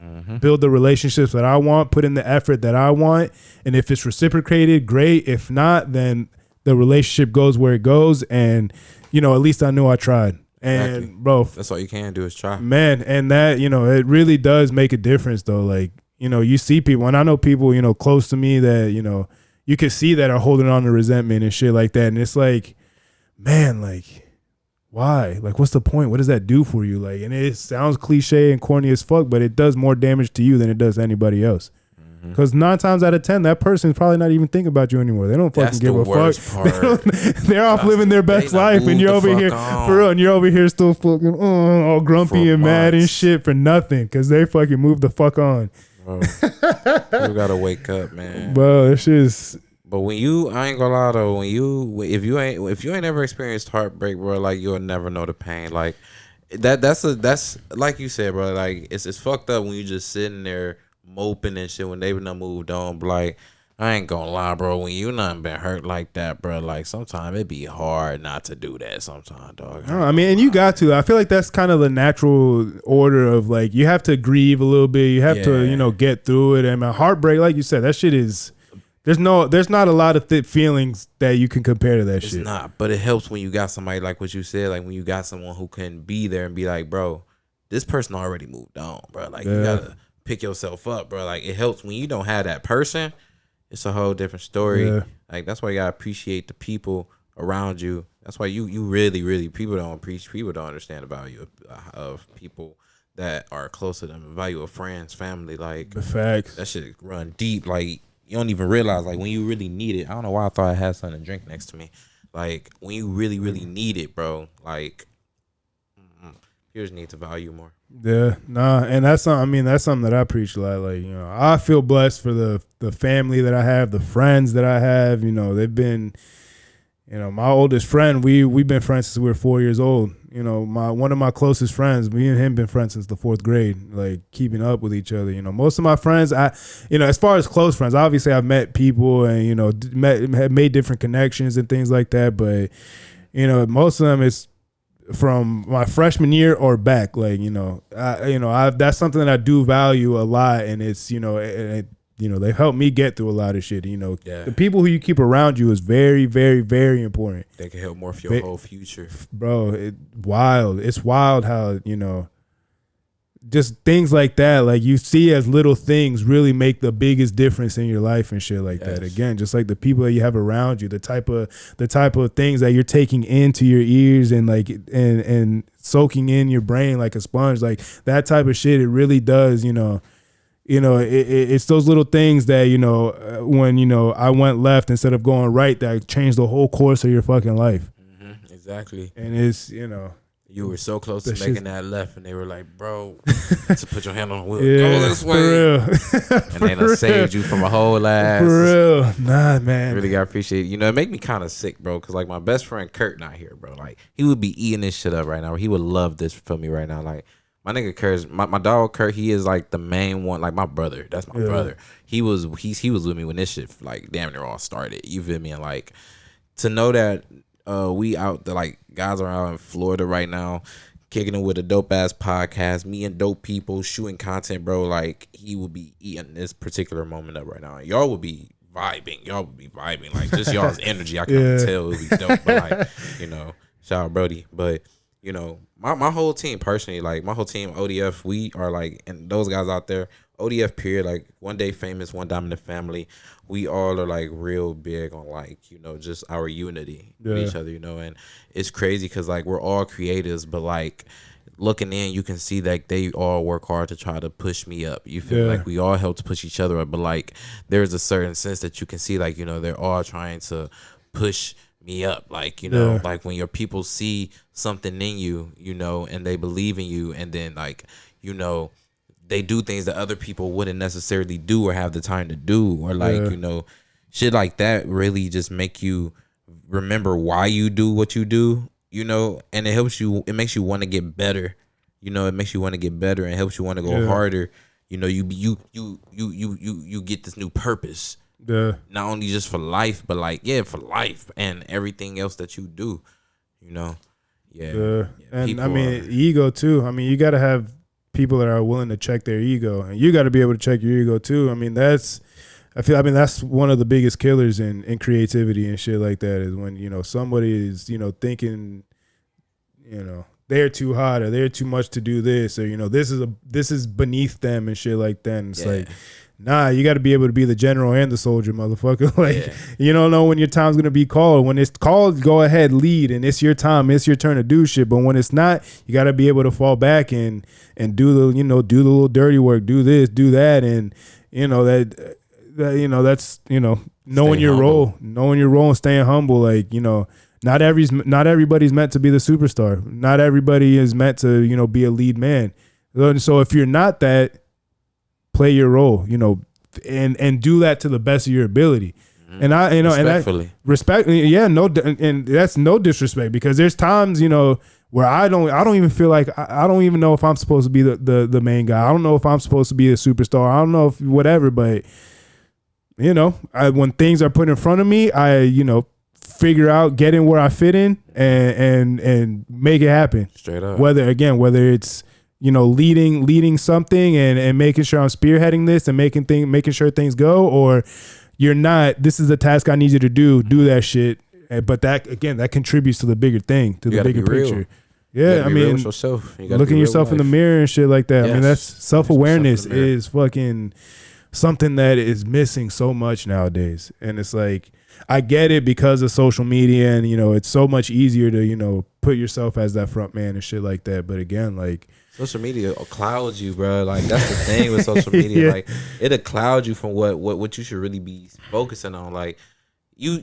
build the relationships that I want, put in the effort that I want, and if it's reciprocated, great. If not, then the relationship goes where it goes, and at least I knew I tried. And exactly. Bro, that's all you can do is try, man. And that it really does make a difference though. Like you see people, and I know people close to me that you can see that are holding on to resentment and shit like that, and it's like, man, like why? Like, what's the point? What does that do for you? Like, and it sounds cliche and corny as fuck, but it does more damage to you than it does to anybody else. Because 9 times out of 10, that person's probably not even thinking about you anymore. They don't fucking give a fuck. They're off living their best life, and you're over here for real. And you're over here still fucking all grumpy and mad and shit for nothing because they fucking moved the fuck on. Bro, you gotta wake up, man. Bro, it's just. But I ain't gonna lie though, if you ain't ever experienced heartbreak, bro, like you'll never know the pain. Like that's like you said, bro. Like it's fucked up when you just sitting there moping and shit when they done moved on. But like I ain't gonna lie, bro. When you not been hurt like that, bro, like sometimes it be hard not to do that. Sometimes, dog. No, I mean, and you got to. I feel like that's kind of the natural order of like you have to grieve a little bit. You have to get through it. And my heartbreak, like you said, that shit is. There's not a lot of thick feelings that you can compare to that shit. It's not, but it helps when you got somebody like what you said, like when you got someone who can be there and be like, bro, this person already moved on, bro. Like you gotta pick yourself up, bro. Like it helps when you don't have that person. It's a whole different story. Yeah. Like that's why you gotta appreciate the people around you. That's why you really, really people don't understand the value of people that are close to them, the value of friends, family. Like the facts. That shit run deep. Like you don't even realize, like, when you really need it. I don't know why I thought I had something to drink next to me. Like, when you really, really need it, bro, like, you just need to value more. Yeah, nah, and that's something that I preach a lot. Like, I feel blessed for the family that I have, the friends that I have. They've been, my oldest friend, we've been friends since we were 4 years old. One of my closest friends, me and him been friends since the 4th grade, like keeping up with each other. Most of my friends, as far as close friends, obviously I've met people and, have made different connections and things like that. But, most of them is from my freshman year or back. Like, that's something that I do value a lot. And it's, they've helped me get through a lot of shit. The people who you keep around you is very, very, very important. They can help morph your whole future. Bro, it's wild how, just things like that, like you see as little things really make the biggest difference in your life and shit like that. Again, just like the people that you have around you, the type of things that you're taking into your ears and like and soaking in your brain like a sponge, like that type of shit, it really does, it's those little things that, when, I went left instead of going right, that changed the whole course of your fucking life. Mm-hmm, exactly. And it's, you were so close to making that left, and they were like, bro, to put your hand on the wheel, yeah, go this way. And they done saved you from a whole ass. For real. Nah, man. Really gotta appreciate it. It make me kind of sick, bro, because like my best friend Kurt not here, bro. Like he would be eating this shit up right now. He would love this for me right now. Like my nigga Kurt, my dog Kurt, he is like the main one, like my brother. That's my brother. He was with me when this shit like damn near all started. You feel me? And like to know that we out there, like guys are out in Florida right now, kicking it with a dope ass podcast, me and dope people shooting content, bro. Like he would be eating this particular moment up right now. Y'all would be vibing. Like just y'all's energy. I can tell it would be dope. But like, shout out Brody. But my whole team personally, like my whole team, ODF, we are like, and those guys out there, ODF period, like One Day Famous, One Dominant Family, we all are like real big on like, just our unity with each other, and it's crazy because like we're all creatives, but like looking in, you can see that they all work hard to try to push me up. You feel like we all help to push each other up, but like there's a certain sense that you can see like, they're all trying to push me up, like like when your people see something in you, and they believe in you, and then like they do things that other people wouldn't necessarily do or have the time to do, or like shit like that really just make you remember why you do what you do, and it helps you, it makes you want to get better, it makes you want to get better and helps you want to go harder, you get this new purpose. Not only just for life, but like for life and everything else that you do, and I mean ego too. I mean you got to have people that are willing to check their ego, and you got to be able to check your ego too. I mean that's one of the biggest killers in creativity and shit like that, is when somebody is thinking they're too hot or they're too much to do this, or this is beneath them and shit like that. And it's like, nah, you got to be able to be the general and the soldier, motherfucker. Like, you don't know when your time's going to be called. When it's called, go ahead, lead, and it's your time. It's your turn to do shit. But when it's not, you got to be able to fall back and do the, do the little dirty work, do this, do that. And, that's, knowing your role and staying humble. Like, not everybody's meant to be the superstar. Not everybody is meant to, be a lead man. So if you're not that, play your role, and do that to the best of your ability. And I, respectfully. And that's no disrespect, because there's times, where I don't even feel like I don't even know if I'm supposed to be the main guy. I don't know if I'm supposed to be a superstar. I don't know if whatever, but when things are put in front of me, I, figure out, get in where I fit in and make it happen. Straight up. Whether it's leading something and making sure I'm spearheading this and making sure things go, or you're not, this is the task I need you to do that shit. But that contributes to the bigger thing, to the bigger picture. Yeah, I mean, looking yourself in the mirror and shit like that. Yes. I mean, that's self-awareness is fucking something that is missing so much nowadays. And it's like, I get it because of social media and, it's so much easier to, put yourself as that front man and shit like that. But again, like, social media clouds you, bro. Like that's the thing with social media. Like it'll cloud you from what you should really be focusing on. Like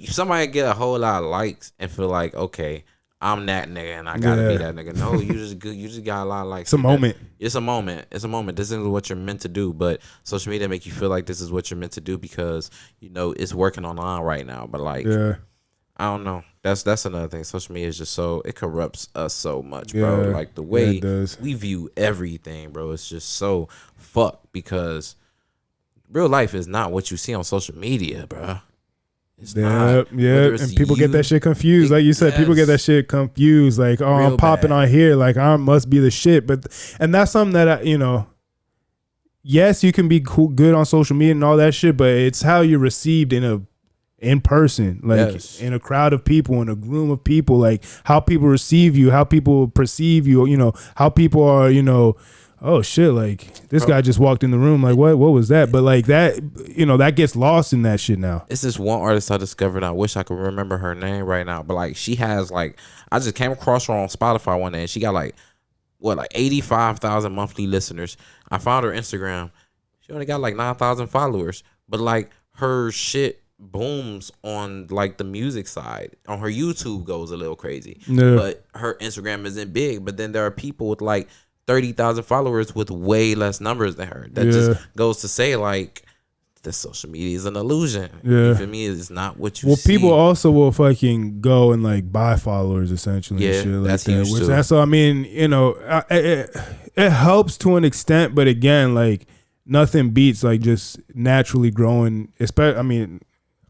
somebody get a whole lot of likes and feel like, okay, I'm that nigga and I gotta be that nigga. No, you just got a lot of likes. It's a moment. It's a moment. This is what you're meant to do. But social media make you feel like this is what you're meant to do because it's working online right now. But like, I don't know. That's another thing. Social media is just it corrupts us so much, bro. Like the way we view everything, bro, it's just so fucked because real life is not what you see on social media, bro. It's not. Yeah, and people get that shit confused. Like you said, people get that shit confused. Like, oh, real I'm popping on here. Like, I must be the shit. And that's something that yes, you can be good on social media and all that shit, but it's how you're received in person, like in a crowd of people, in a room of people, like how people receive you, how people perceive you, how people are, oh shit, like this guy just walked in the room, like what was that? But like that, that gets lost in that shit now. It's this one artist I discovered. I wish I could remember her name right now, but like she has like, I just came across her on Spotify one day and she got like 85,000 monthly listeners. I found her Instagram. She only got like 9,000 followers, but like her shit booms on like the music side. On her YouTube goes a little crazy, but her Instagram isn't big. But then there are people with like 30,000 followers with way less numbers than her. That just goes to say like the social media is an illusion. You feel me? It's not what you see. People also will fucking go and like buy followers essentially. And shit like that's that. huge too. So I mean, it helps to an extent, but again, like nothing beats like just naturally growing. I mean,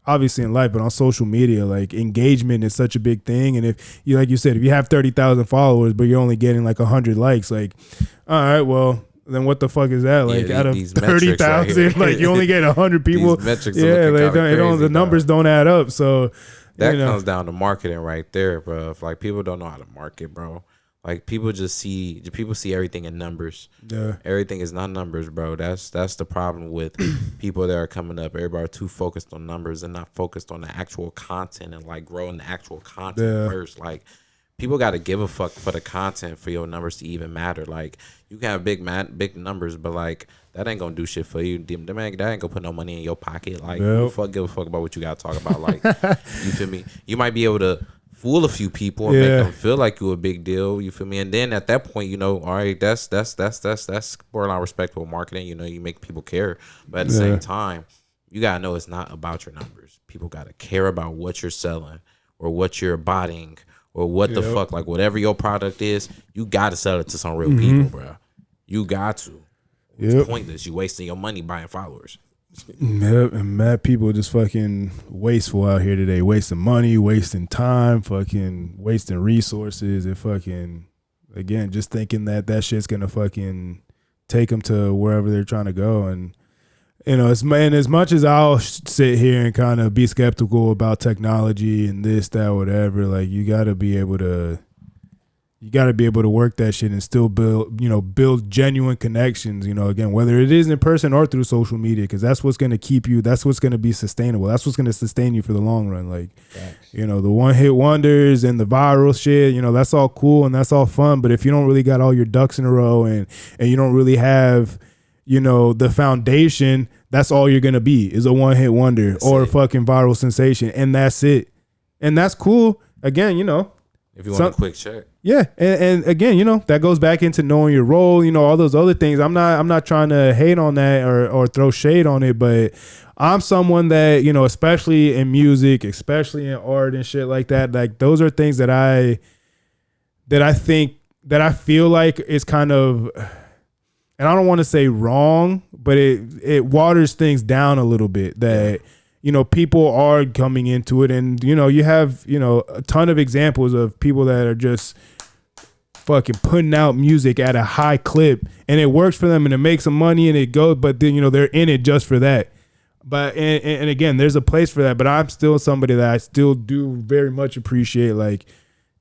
obviously in life, but on social media, like engagement is such a big thing. And if you, like you said, if you have 30,000 followers, but you're only getting like 100 likes, like, all right, well, then what the fuck is that? Like out of 30,000, right, like you only get 100 people. These metrics like crazy, the numbers don't add up. So that comes down to marketing right there, bro. If like people don't know how to market, bro. Like people see everything in numbers. Yeah, everything is not numbers, bro. That's the problem with people that are coming up. Everybody are too focused on numbers and not focused on the actual content and like growing the actual content first. Like people got to give a fuck for the content for your numbers to even matter. Like you can have big numbers, but like that ain't gonna do shit for you. That ain't gonna put no money in your pocket. Like who the fuck give a fuck about what you gotta talk about? Like you feel me? You might be able to fool a few people and make them feel like you a big deal. You feel me? And then at that point, you know, all right, that's borderline respectable marketing. You know, you make people care, but at the same time, you gotta know it's not about your numbers. People gotta care about what you're selling or what you're buying or what the fuck, like whatever your product is. You gotta sell it to some real people, bro. You got to. It's pointless. You wasting your money buying followers. And mad people just fucking wasteful out here today, wasting money, wasting time, fucking wasting resources, and fucking again just thinking that shit's gonna fucking take them to wherever they're trying to go. And you know, as much as I'll sit here and kind of be skeptical about technology and this, that, whatever, like you gotta be able to work that shit and still build genuine connections, you know, again, whether it is in person or through social media, because that's what's going to keep you, that's what's going to be sustainable. That's what's going to sustain you for the long run. Like, you know, the one hit wonders and the viral shit, you know, that's all cool and that's all fun. But if you don't really got all your ducks in a row and you don't really have, you know, the foundation, that's all you're going to be is a one hit wonder or a fucking viral sensation. And that's it. And that's cool. Again, you know, if you want a quick check. Yeah. And again, you know, that goes back into knowing your role, you know, all those other things. I'm not trying to hate on that or throw shade on it, but I'm someone that, you know, especially in music, especially in art and shit like that, like those are things that I feel like is kind of, and I don't want to say wrong, but it waters things down a little bit that, you know, people are coming into it, and you know, you have, you know, a ton of examples of people that are just fucking putting out music at a high clip, and it works for them, and it makes them money, and it goes. But then, you know, they're in it just for that. But and again, there's a place for that. But I'm still somebody that I still do very much appreciate, like,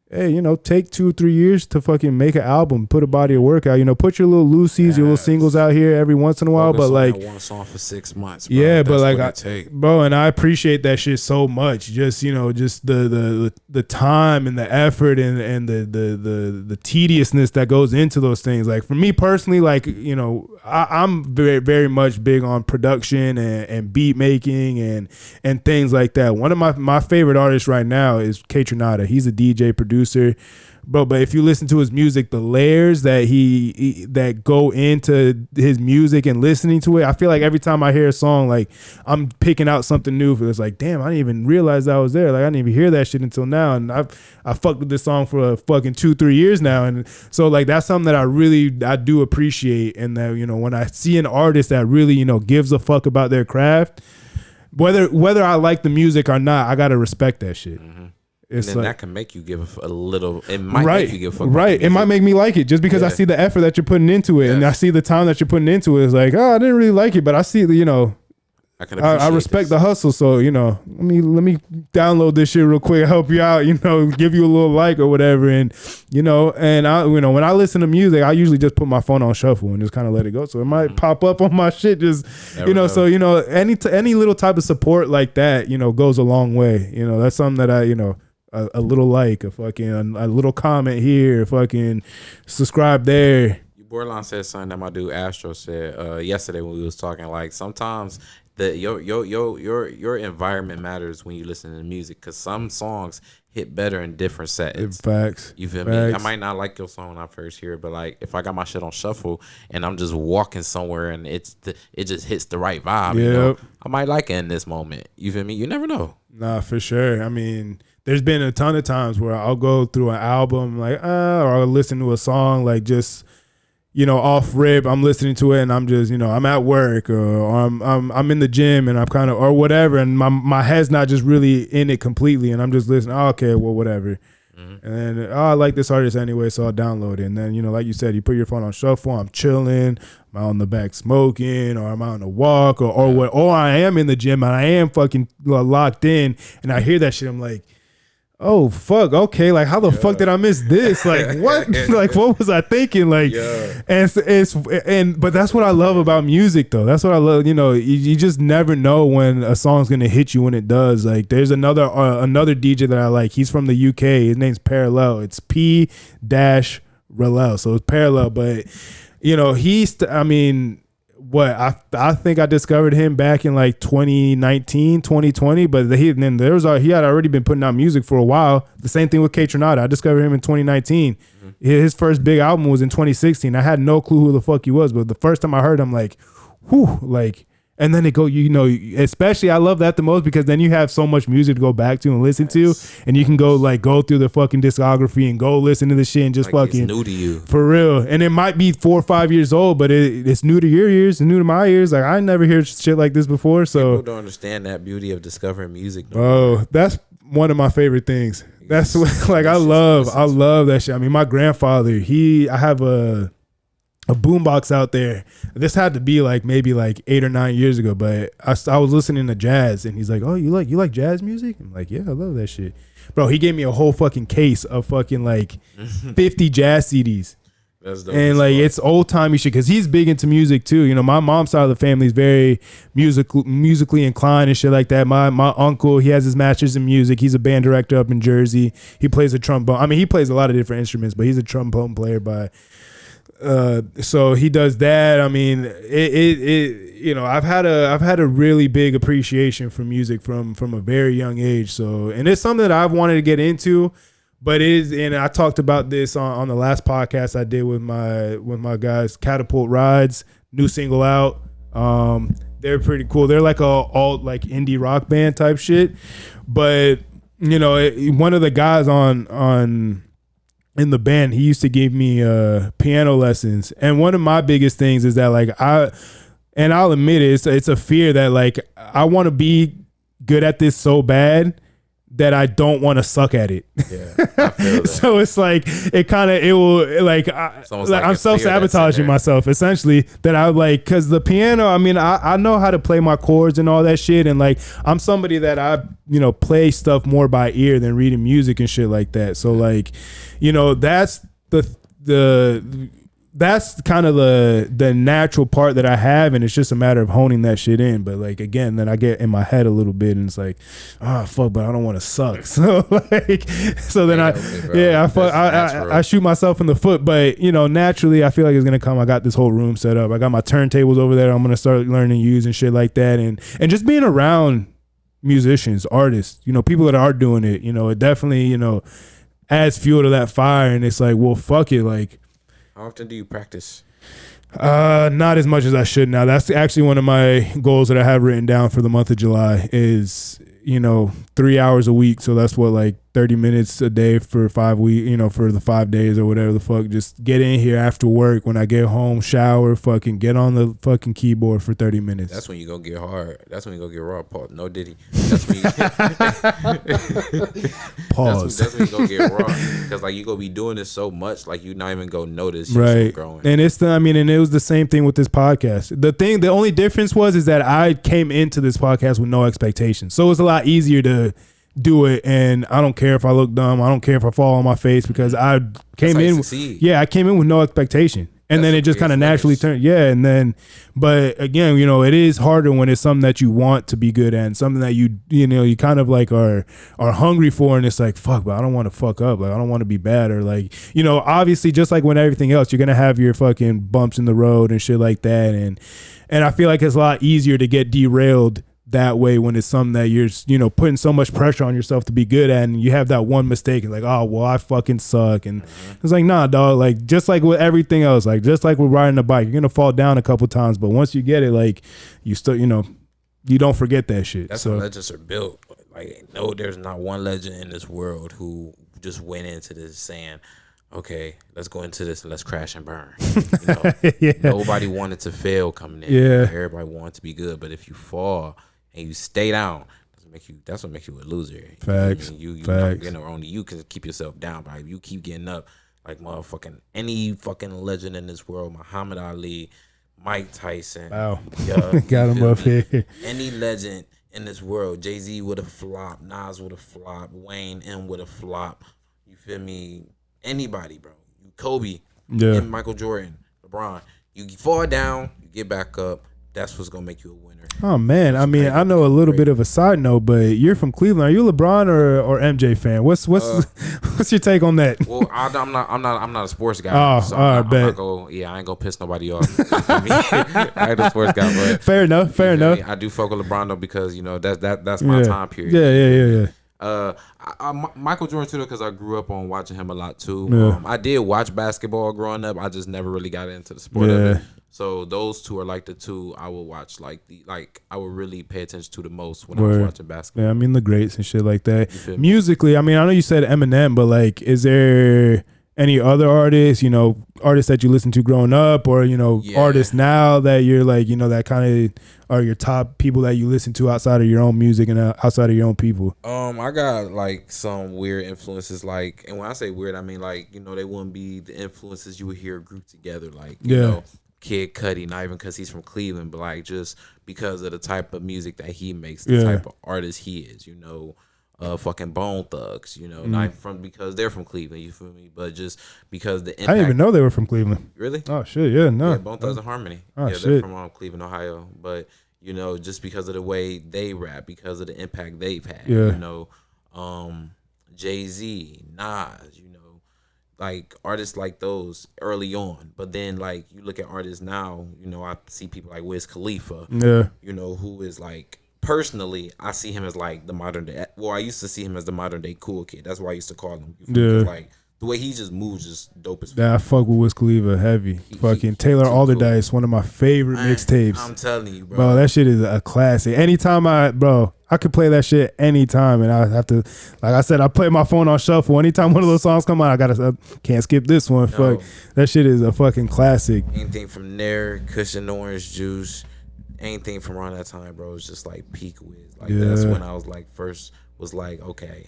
hey, you know, take 2 or 3 years to fucking make an album, put a body of work out, you know, put your little loosies, your little singles out here every once in a while. But like one song for 6 months, bro. Yeah, that's but like bro, and I appreciate that shit so much. Just, you know, just the time and the effort and the tediousness that goes into those things. Like for me personally, like, you know, I'm very, very much big on production and beat making and things like that. One of my favorite artists right now is K Tronada. He's a DJ producer, bro. But if you listen to his music, the layers that that go into his music and listening to it, I feel like every time I hear a song, like I'm picking out something new. For it's like, damn, I didn't even realize that was there. Like I didn't even hear that shit until now, and I fucked with this song for a fucking 2-3 years now, and so like that's something that I do appreciate. And that, you know, when I see an artist that really, you know, gives a fuck about their craft, whether I like the music or not, I gotta respect that shit. Mm-hmm. It's and then like, that can make you give a little. It might make you give a fuck. Right. It might make me like it just because I see the effort that you're putting into it, and I see the time that you're putting into it. It's like, oh, I didn't really like it, but I see the, you know, I respect the hustle. So, you know, let me download this shit real quick, help you out, you know, give you a little like or whatever, and you know, and I, you know, when I listen to music, I usually just put my phone on shuffle and just kind of let it go. So it might pop up on my shit, just you know. So you know, any little type of support like that, you know, goes a long way. You know, that's something that I, you know. A little like, a little comment here, fucking subscribe there. Borderline said something that my dude Astro said yesterday when we was talking. Like sometimes your environment matters when you listen to music, because some songs hit better in different settings. Facts. You feel me? I might not like your song when I first hear it, but like if I got my shit on shuffle and I'm just walking somewhere and it just hits the right vibe, you know, I might like it in this moment. You feel me? You never know. Nah, for sure. I mean, there's been a ton of times where I'll go through an album like, or I'll listen to a song like just, off rip, I'm listening to it and I'm just, I'm at work or I'm in the gym and I'm kind of, or whatever. And my head's not just really in it completely. And I'm just listening. Oh, okay, well, whatever. And then, I like this artist anyway, so I'll download it. And then, like you said, you put your phone on shuffle. I'm chilling. I'm out in the back smoking, or I'm out on a walk, or I am in the gym and I am fucking locked in. And I hear that shit. I'm like, oh fuck, okay, like how the fuck did I miss this? Like what? Like what was I thinking? Like, and but that's what I love about music, though. That's what I love. You just never know when a song's gonna hit you when it does. Like there's another DJ that I like. He's from the UK. His name's Parallel. It's P-Rellel. So it's Parallel, but I think I discovered him back in like 2019, 2020, but he had already been putting out music for a while. The same thing with K Tronada. I discovered him in 2019. Mm-hmm. His first big album was in 2016. I had no clue who the fuck he was, but the first time I heard him, like, whew, like, and then it go, especially I love that the most because then you have so much music to go back to and listen to, and you can go through the fucking discography and go listen to the shit and just like fucking it's new to you for real. And it might be 4 or 5 years old, but it's new to your ears and new to my ears. Like I never heard shit like this before. So people don't understand that beauty of discovering music. That's one of my favorite things. That's what, like I love that shit. I mean, my grandfather, I have a boombox out there. This had to be like maybe like 8 or 9 years ago, but I was listening to jazz and he's like, oh, you like jazz music? I'm like, yeah, I love that shit. Bro, he gave me a whole fucking case of fucking like 50 jazz CDs. That's dope. And like it's old timey shit because he's big into music too. My mom's side of the family is very musically inclined and shit like that. My uncle, he has his master's in music. He's a band director up in Jersey. He plays a trombone. I mean, he plays a lot of different instruments, but he's a trombone player by so he does that. I mean, I've had a really big appreciation for music from a very young age. So, and it's something that I've wanted to get into, but and I talked about this on the last podcast I did with my guys, Catapult Rides, new single out. They're pretty cool. They're like a alt like indie rock band type shit, but one of the guys on in the band, he used to give me piano lessons. And one of my biggest things is that like I'll admit it's a fear that like I want to be good at this so bad that I don't want to suck at it. Yeah, I feel that. So it's like I'm self-sabotaging myself essentially, that I like, because the piano, I mean, I know how to play my chords and all that shit, and like I'm somebody that I play stuff more by ear than reading music and shit like that. So like that's that's kind of the natural part that I have, and it's just a matter of honing that shit in. But like again, then I get in my head a little bit, and it's like, oh fuck, but I don't want to suck. So then I shoot myself in the foot. But naturally, I feel like it's gonna come. I got this whole room set up. I got my turntables over there. I'm gonna start learning to use and shit like that, and just being around musicians, artists, people that are doing it. It definitely adds fuel to that fire, and it's like, well, fuck it, like. How often do you practice? Not as much as I should now. That's actually one of my goals that I have written down for the month of July is, 3 hours a week. So that's what, like 30 minutes a day for 5 weeks, for the 5 days or whatever the fuck. Just get in here after work. When I get home, shower, fucking get on the fucking keyboard for 30 minutes. That's when you go get hard. That's when you go get raw. Pause. No Diddy. That's when you pause. That's when you go get raw. Because like you go be doing this so much, like you not even go notice you're growing. And and it was the same thing with this podcast. The only difference is that I came into this podcast with no expectations. So it was a lot easier to do it, and I don't care if I look dumb. I don't care if I fall on my face, because I came in with no expectation. And then it just kind of naturally turned. Yeah. And then, but again, it is harder when it's something that you want to be good at, and something that you kind of like are hungry for. And it's like, fuck, but I don't want to fuck up. Like, I don't want to be bad, or like, obviously just like when everything else, you're going to have your fucking bumps in the road and shit like that. And I feel like it's a lot easier to get derailed that way when it's something that you're putting so much pressure on yourself to be good at, and you have that one mistake and like, oh well, I fucking suck. And it's like, nah, dog, like just like with everything else, like just like with riding a bike, you're gonna fall down a couple times, but once you get it, like you still you don't forget that shit. That's how legends are built. Like, no, there's not one legend in this world who just went into this saying, okay, let's go into this and let's crash and burn. You know, Yeah. nobody wanted to fail coming in. Yeah. Everybody wanted to be good, but if you fall and you stay down, that's what makes you a loser. Facts. You Facts. know, only you can keep yourself down. But if you keep getting up, like motherfucking any fucking legend in this world, Muhammad Ali, Mike Tyson, Wow. yeah, Got him up here. any legend in this world, Jay-Z would have flopped, Nas would have flopped, Wayne M would have flopped. You feel me? Anybody, bro. You Kobe, and Michael Jordan, LeBron. You fall down, you get back up. That's what's gonna make you a winner. Oh man, I mean, I know a little bit of a side note, but you're from Cleveland. Are you a LeBron or MJ fan? What's what's your take on that? Well, I'm not a sports guy. Oh, so I I'm bet. not I ain't gonna piss nobody off. You feel me? I ain't a sports guy, but Fair enough. Fair enough. I do fuck with LeBron though because you know that's my time period. Yeah. Michael Jordan too, because I grew up on watching him a lot too. Yeah. I did watch basketball growing up. I just never really got into the sport of it. So those two are like the two I would watch, I would really pay attention to the most when I was watching basketball. Yeah, I mean the greats and shit like that. Musically, I mean, I know you said Eminem, but like, is there any other artists, you know, artists that you listen to growing up, or you know, artists now that you're like, you know, that kind of are your top people that you listen to outside of your own music and outside of your own people? I got like some weird influences, like, and when I say weird, I mean like, you know, they wouldn't be the influences you would hear grouped together, like, you know, Kid Cudi, not even because he's from Cleveland, but like just because of the type of music that he makes, the type of artist he is, you know. Fucking Bone Thugs, you know, not from because they're from Cleveland, you feel me, but just because the impact. I didn't even know they were from Cleveland. Really? Oh shit, yeah, no. Yeah, Bone Thugs and Harmony. Oh, they're from Cleveland, Ohio, but you know, just because of the way they rap, because of the impact they've had, you know, Jay-Z, Nas, you know, like artists like those early on, but then like you look at artists now, you know, I see people like Wiz Khalifa, you know, who is like. Personally, I see him as like the modern day. Well, I used to see him as the modern day cool kid. That's why I used to call him. Like the way he just moves, just dope as fuck. Yeah, I fuck with Wiz Khalifa heavy. Fucking Taylor Alderdice, one of my favorite mixtapes. I'm telling you, bro. That shit is a classic. Anytime I could play that shit anytime, and I have to, like I said, I play my phone on shuffle. Anytime one of those songs come on, I can't skip this one. Fuck, that shit is a fucking classic. Anything from there, Cushion Orange Juice. Anything from around that time, bro, it's just like peak Wiz. Like that's when I was like okay,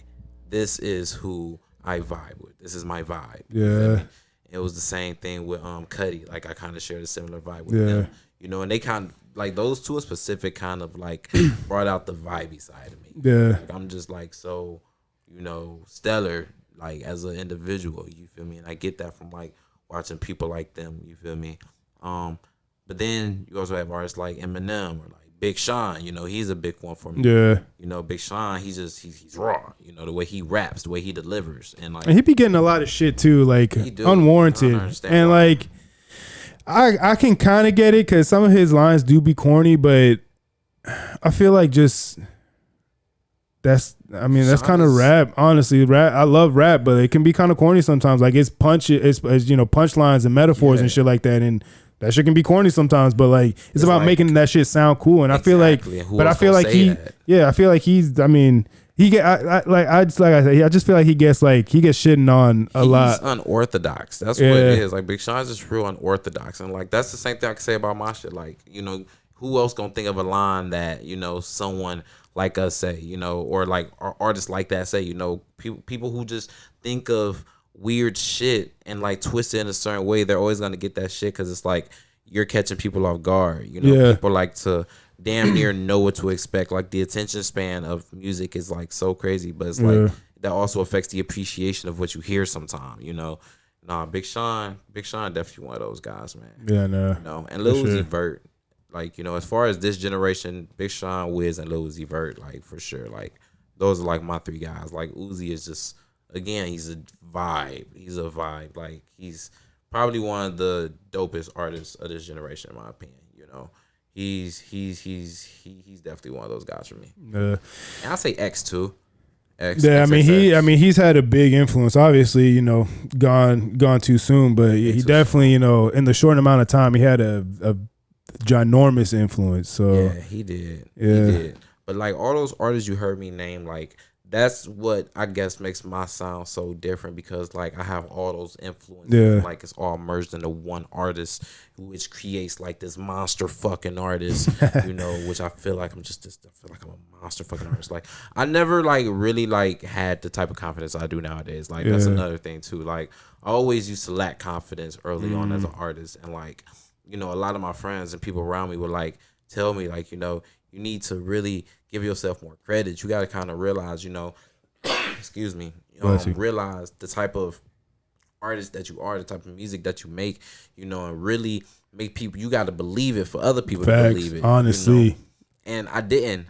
this is who I vibe with. This is my vibe. Yeah. It was the same thing with Cudi. Like I kind of shared a similar vibe with them. You know, and they kind of like those two in specific kind of like brought out the vibey side of me. Yeah. Like, I'm just like so, you know, stellar like as an individual. You feel me? And I get that from like watching people like them. You feel me? But then you also have artists like Eminem or like Big Sean. You know, he's a big one for me. Yeah. You know, Big Sean, he's raw. You know, the way he raps, the way he delivers, and like he be getting a lot of shit too, like unwarranted, and like I can kind of get it because some of his lines do be corny, but I feel like that's kind of rap. Honestly, rap. I love rap, but it can be kind of corny sometimes. Like it's you know, punchlines and metaphors and shit like that, and that shit can be corny sometimes, but like it's about like, making that shit sound cool. And I feel like, I feel like he's. I mean, I just feel like he gets shitting on a lot. He's unorthodox. That's what it is. Like Big Sean's just real unorthodox, and like that's the same thing I can say about my shit. Like, you know, who else gonna think of a line that, you know, someone like us say, you know, or like artists like that say, you know, people who just think of weird shit and like twist it in a certain way, they're always gonna get that shit because it's like you're catching people off guard. You know, people like to damn near know what to expect. Like the attention span of music is like so crazy, but it's like that also affects the appreciation of what you hear sometimes. You know, Big Sean definitely one of those guys, man. Yeah, no. You know, and Lil Uzi Vert, like, you know, as far as this generation, Big Sean, Wiz, and Lil Uzi Vert, like for sure, like those are like my three guys. Like Uzi is just. Again, he's a vibe. Like he's probably one of the dopest artists of this generation, in my opinion. You know, he's definitely one of those guys for me. And I say X too. X, I mean he's had a big influence. Obviously, you know, gone too soon, but he definitely, you know, in the short amount of time, he had a ginormous influence. So yeah, he did. He did. But like all those artists you heard me name, like that's what I guess makes my sound so different, because like I have all those influences. Yeah. Like it's all merged into one artist, which creates like this monster fucking artist, which I feel like I feel like I'm a monster fucking artist. Like I never like really like had the type of confidence I do nowadays. Like that's another thing too. Like I always used to lack confidence early on as an artist, and like, a lot of my friends and people around me would like tell me like, you need to really give yourself more credit. You got to kind of realize, excuse me, realize the type of artist that you are, the type of music that you make, and really make people, you got to believe it for other people to believe it. Honestly. And I didn't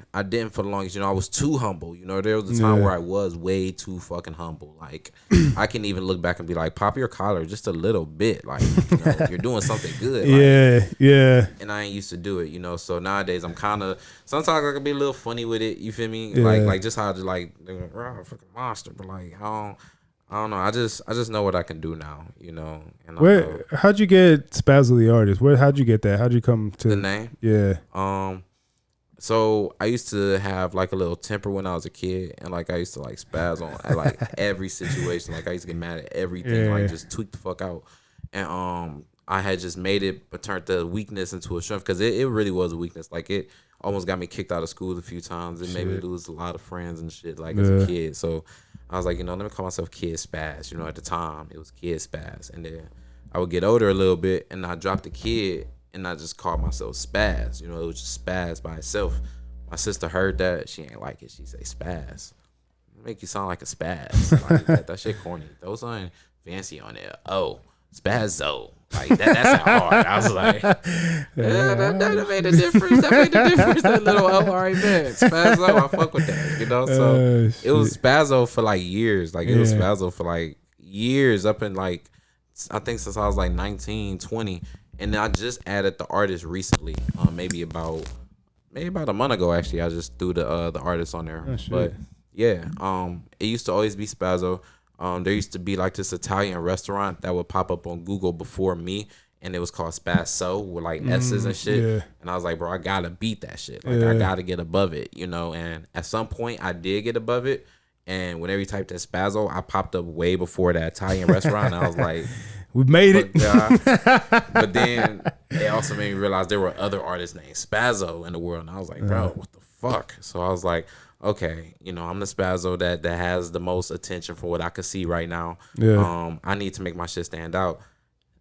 for the longest, I was too humble. There was a time where I was way too fucking humble. Like I can even look back and be like, pop your collar just a little bit. Like, you're doing something good. Like, yeah. And I ain't used to do it, So nowadays I'm kind of, sometimes I can be a little funny with it. You feel me? Yeah. Like just how to like, fucking monster. But like, I don't know. I just know what I can do now, And how'd you get Spazzo the Artist? How'd you get that? How'd you come to the name? Yeah. So I used to have like a little temper when I was a kid, and like I used to like spaz on at like every situation. Like I used to get mad at everything, like just tweak the fuck out. And I had just made it, but turned the weakness into a strength, because it really was a weakness. Like it almost got me kicked out of school a few times. It made me lose a lot of friends and shit, like as a kid. So I was like, let me call myself Kid Spaz. At the time it was Kid Spaz, and then I would get older a little bit, and I dropped the kid. And I just called myself Spaz. It was just Spaz by itself. My sister heard that. She ain't like it. She say Spaz. Make you sound like a spaz. Like, that shit corny. Throw something fancy on there. Oh, Spazzo. Like that's hard. I was like, that made a difference. That made a difference. That little all right, man. Spazzo. I fuck with that. So it was Spazzo for like years. Like it was Spazzo for like years, up in like, I think since I was like 19, 20. And I just added the artist recently, maybe about a month ago. Actually, I just threw the artist on there. But yeah, it used to always be Spazzo. There used to be like this Italian restaurant that would pop up on Google before me, and it was called Spazzo with like S's and shit. Yeah. And I was like, bro, I gotta beat that shit. Like I gotta get above it, And at some point, I did get above it. And whenever you typed in Spazzo, I popped up way before that Italian restaurant. And I was like, we made it. But then it also made me realize there were other artists named Spazzo in the world. And I was like, bro, what the fuck? So I was like, okay, I'm the Spazzo that has the most attention for what I could see right now. Yeah. I need to make my shit stand out.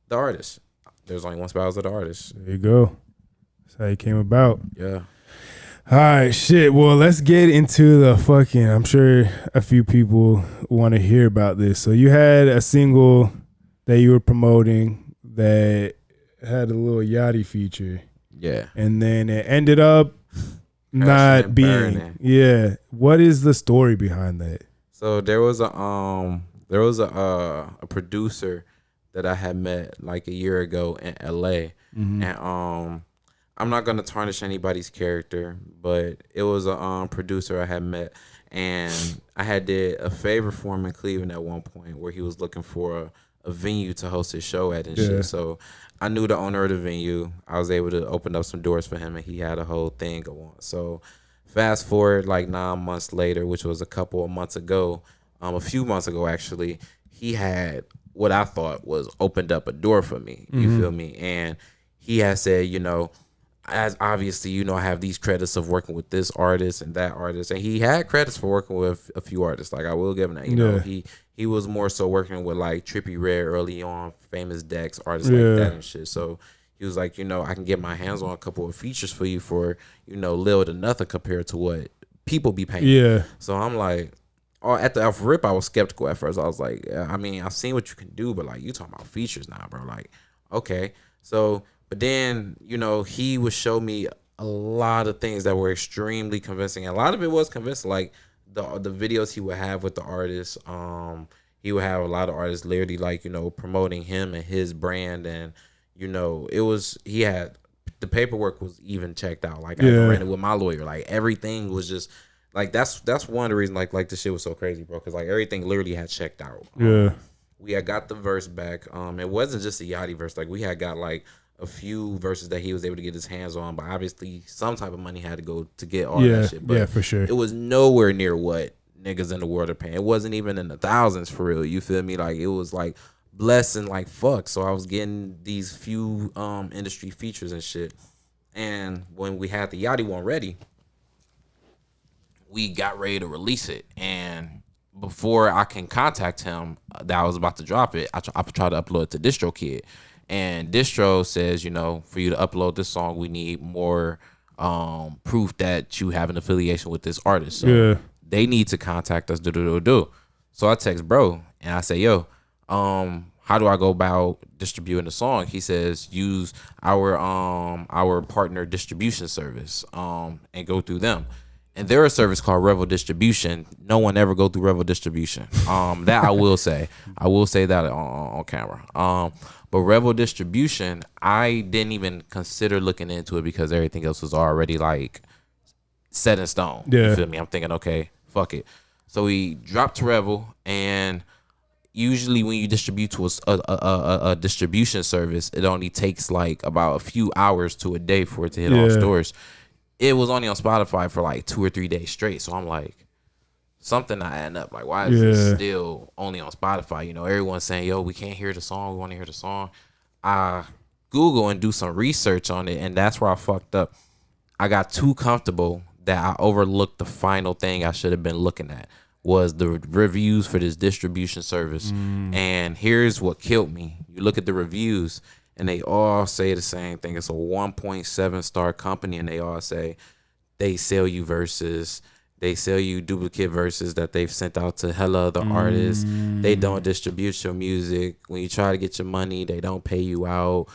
The artist. There's only one Spazzo, the artist. There you go. That's how it came about. Yeah. All right, shit. Well, let's get into the fucking, I'm sure a few people want to hear about this. So you had a single that you were promoting that had a little Yachty feature. Yeah. And then it ended up not being. Burning. Yeah. What is the story behind that? So there was a producer that I had met like a year ago in LA. Mm-hmm. And I'm not gonna tarnish anybody's character, but it was a producer I had met, and I had did a favor for him in Cleveland at one point where he was looking for a venue to host his show at and shit. So I knew the owner of the venue. I was able to open up some doors for him, and he had a whole thing go on. So fast forward like 9 months later, which was a couple of months ago, a few months ago actually, he had what I thought was opened up a door for me. You feel me? And he had said, as obviously, I have these credits of working with this artist and that artist, and he had credits for working with a few artists. Like I will give him that. He was more so working with like Trippie Redd early on, Famous Dex, artists like that and shit. So he was like, I can get my hands on a couple of features for you for little to nothing compared to what people be paying. Yeah. So I'm like, at the off rip, I was skeptical at first. I was like, I mean, I've seen what you can do, but like you talking about features now, bro. Like, okay, so. But then, he would show me a lot of things that were extremely convincing. And a lot of it was convincing, like the videos he would have with the artists. He would have a lot of artists literally like, promoting him and his brand. And, he had, the paperwork was even checked out. Like I ran it with my lawyer. Like everything was just, like that's one of the reasons like this shit was so crazy, bro. Because like everything literally had checked out. We had got the verse back. It wasn't just a Yachty verse. Like we had got like a few verses that he was able to get his hands on, but obviously some type of money had to go to get all that shit. But for sure. It was nowhere near what niggas in the world are paying. It wasn't even in the thousands for real. You feel me? Like it was like blessing like fuck. So I was getting these few industry features and shit. And when we had the Yachty one ready, we got ready to release it. And before I can contact him that I was about to drop it, I tried to upload it to DistroKid. And Distro says, you know, for you to upload this song, we need more proof that you have an affiliation with this artist. So they need to contact us. So I text bro and I say, yo, how do I go about distributing the song? He says, use our partner distribution service and go through them. And they're a service called Revel Distribution. No one ever go through Revel Distribution. That I will say. I will say that on camera. But Revel Distribution, I didn't even consider looking into it because everything else was already like set in stone. You feel me? I'm thinking, okay, fuck it. So we dropped to Revel, and usually when you distribute to a distribution service, it only takes like about a few hours to a day for it to hit all stores. It was only on Spotify for like 2 or 3 days straight. So I'm like, something not adding up. Like, why is this still only on Spotify? You know, everyone's saying, yo, we can't hear the song. We want to hear the song. I Google and do some research on it, and that's where I fucked up. I got too comfortable that I overlooked the final thing I should have been looking at, was the reviews for this distribution service. And here's what killed me. You look at the reviews, and they all say the same thing. It's a 1.7 star company, and they all say they sell you verses. They sell you duplicate verses that they've sent out to hella other artists. They don't distribute your music. When you try to get your money, they don't pay you out.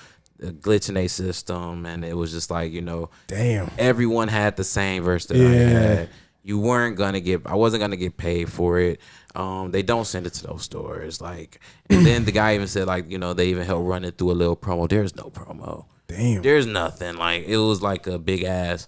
A glitch in their system. And it was just like, you know, damn. Everyone had the same verse that I had. You weren't gonna I wasn't gonna get paid for it. They don't send it to those stores. Like, and then the guy even said, like, you know, they even helped run it through a little promo. There's no promo. Damn. There's nothing. Like, it was like a big ass,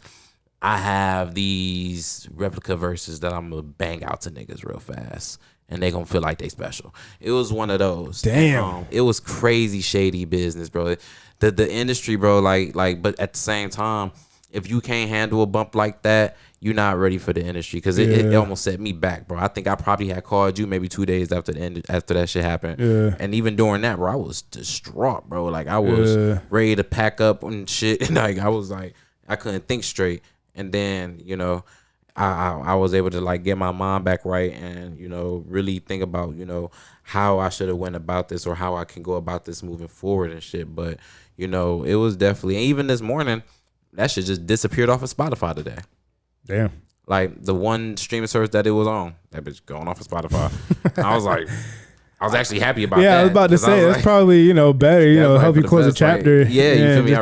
I have these replica verses that I'm gonna bang out to niggas real fast, and they gonna feel like they special. It was one of those. Damn. It was crazy shady business, bro. The industry, bro, like, but at the same time, if you can't handle a bump like that, you're not ready for the industry, because it almost set me back, bro. I think I probably had called you maybe 2 days after that shit happened. And even during that, bro, I was distraught, bro. Like, I was ready to pack up and shit. And like, I was like, I couldn't think straight. And then, you know, I was able to like get my mind back right, and, you know, really think about, you know, how I should have went about this, or how I can go about this moving forward and shit. But, you know, it was definitely, and even this morning, that shit just disappeared off of Spotify today. Damn. Like, the one streaming service that it was on, that bitch going off of Spotify. I was like, I was actually happy about that. Yeah, I was about to say, that's like, probably, you know, better, you know, help you close a chapter. Like, yeah, you feel me?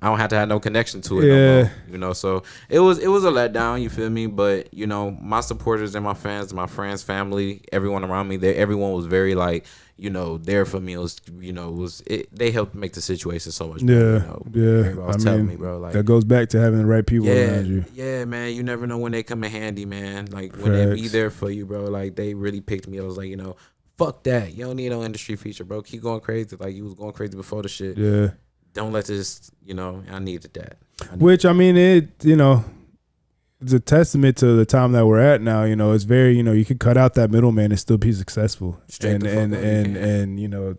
I don't have to have no connection to it no more, you know? So it was a letdown, you feel me? But, you know, my supporters and my fans, my friends, family, everyone around me, everyone was very like, you know, there for me. It was, you know, they helped make the situation so much better. You know? Everybody was telling me, bro, like, that goes back to having the right people around you. Yeah, man, you never know when they come in handy, man. Like, when they be there for you, bro. Like, they really picked me. I was like, you know, fuck that. You don't need no industry feature, bro. Keep going crazy. Like, you was going crazy before the shit. Yeah. Don't let this, you know, I needed that. I mean, it, you know, it's a testament to the time that we're at now. You know, it's very, you know, you could cut out that middleman and still be successful. And you know,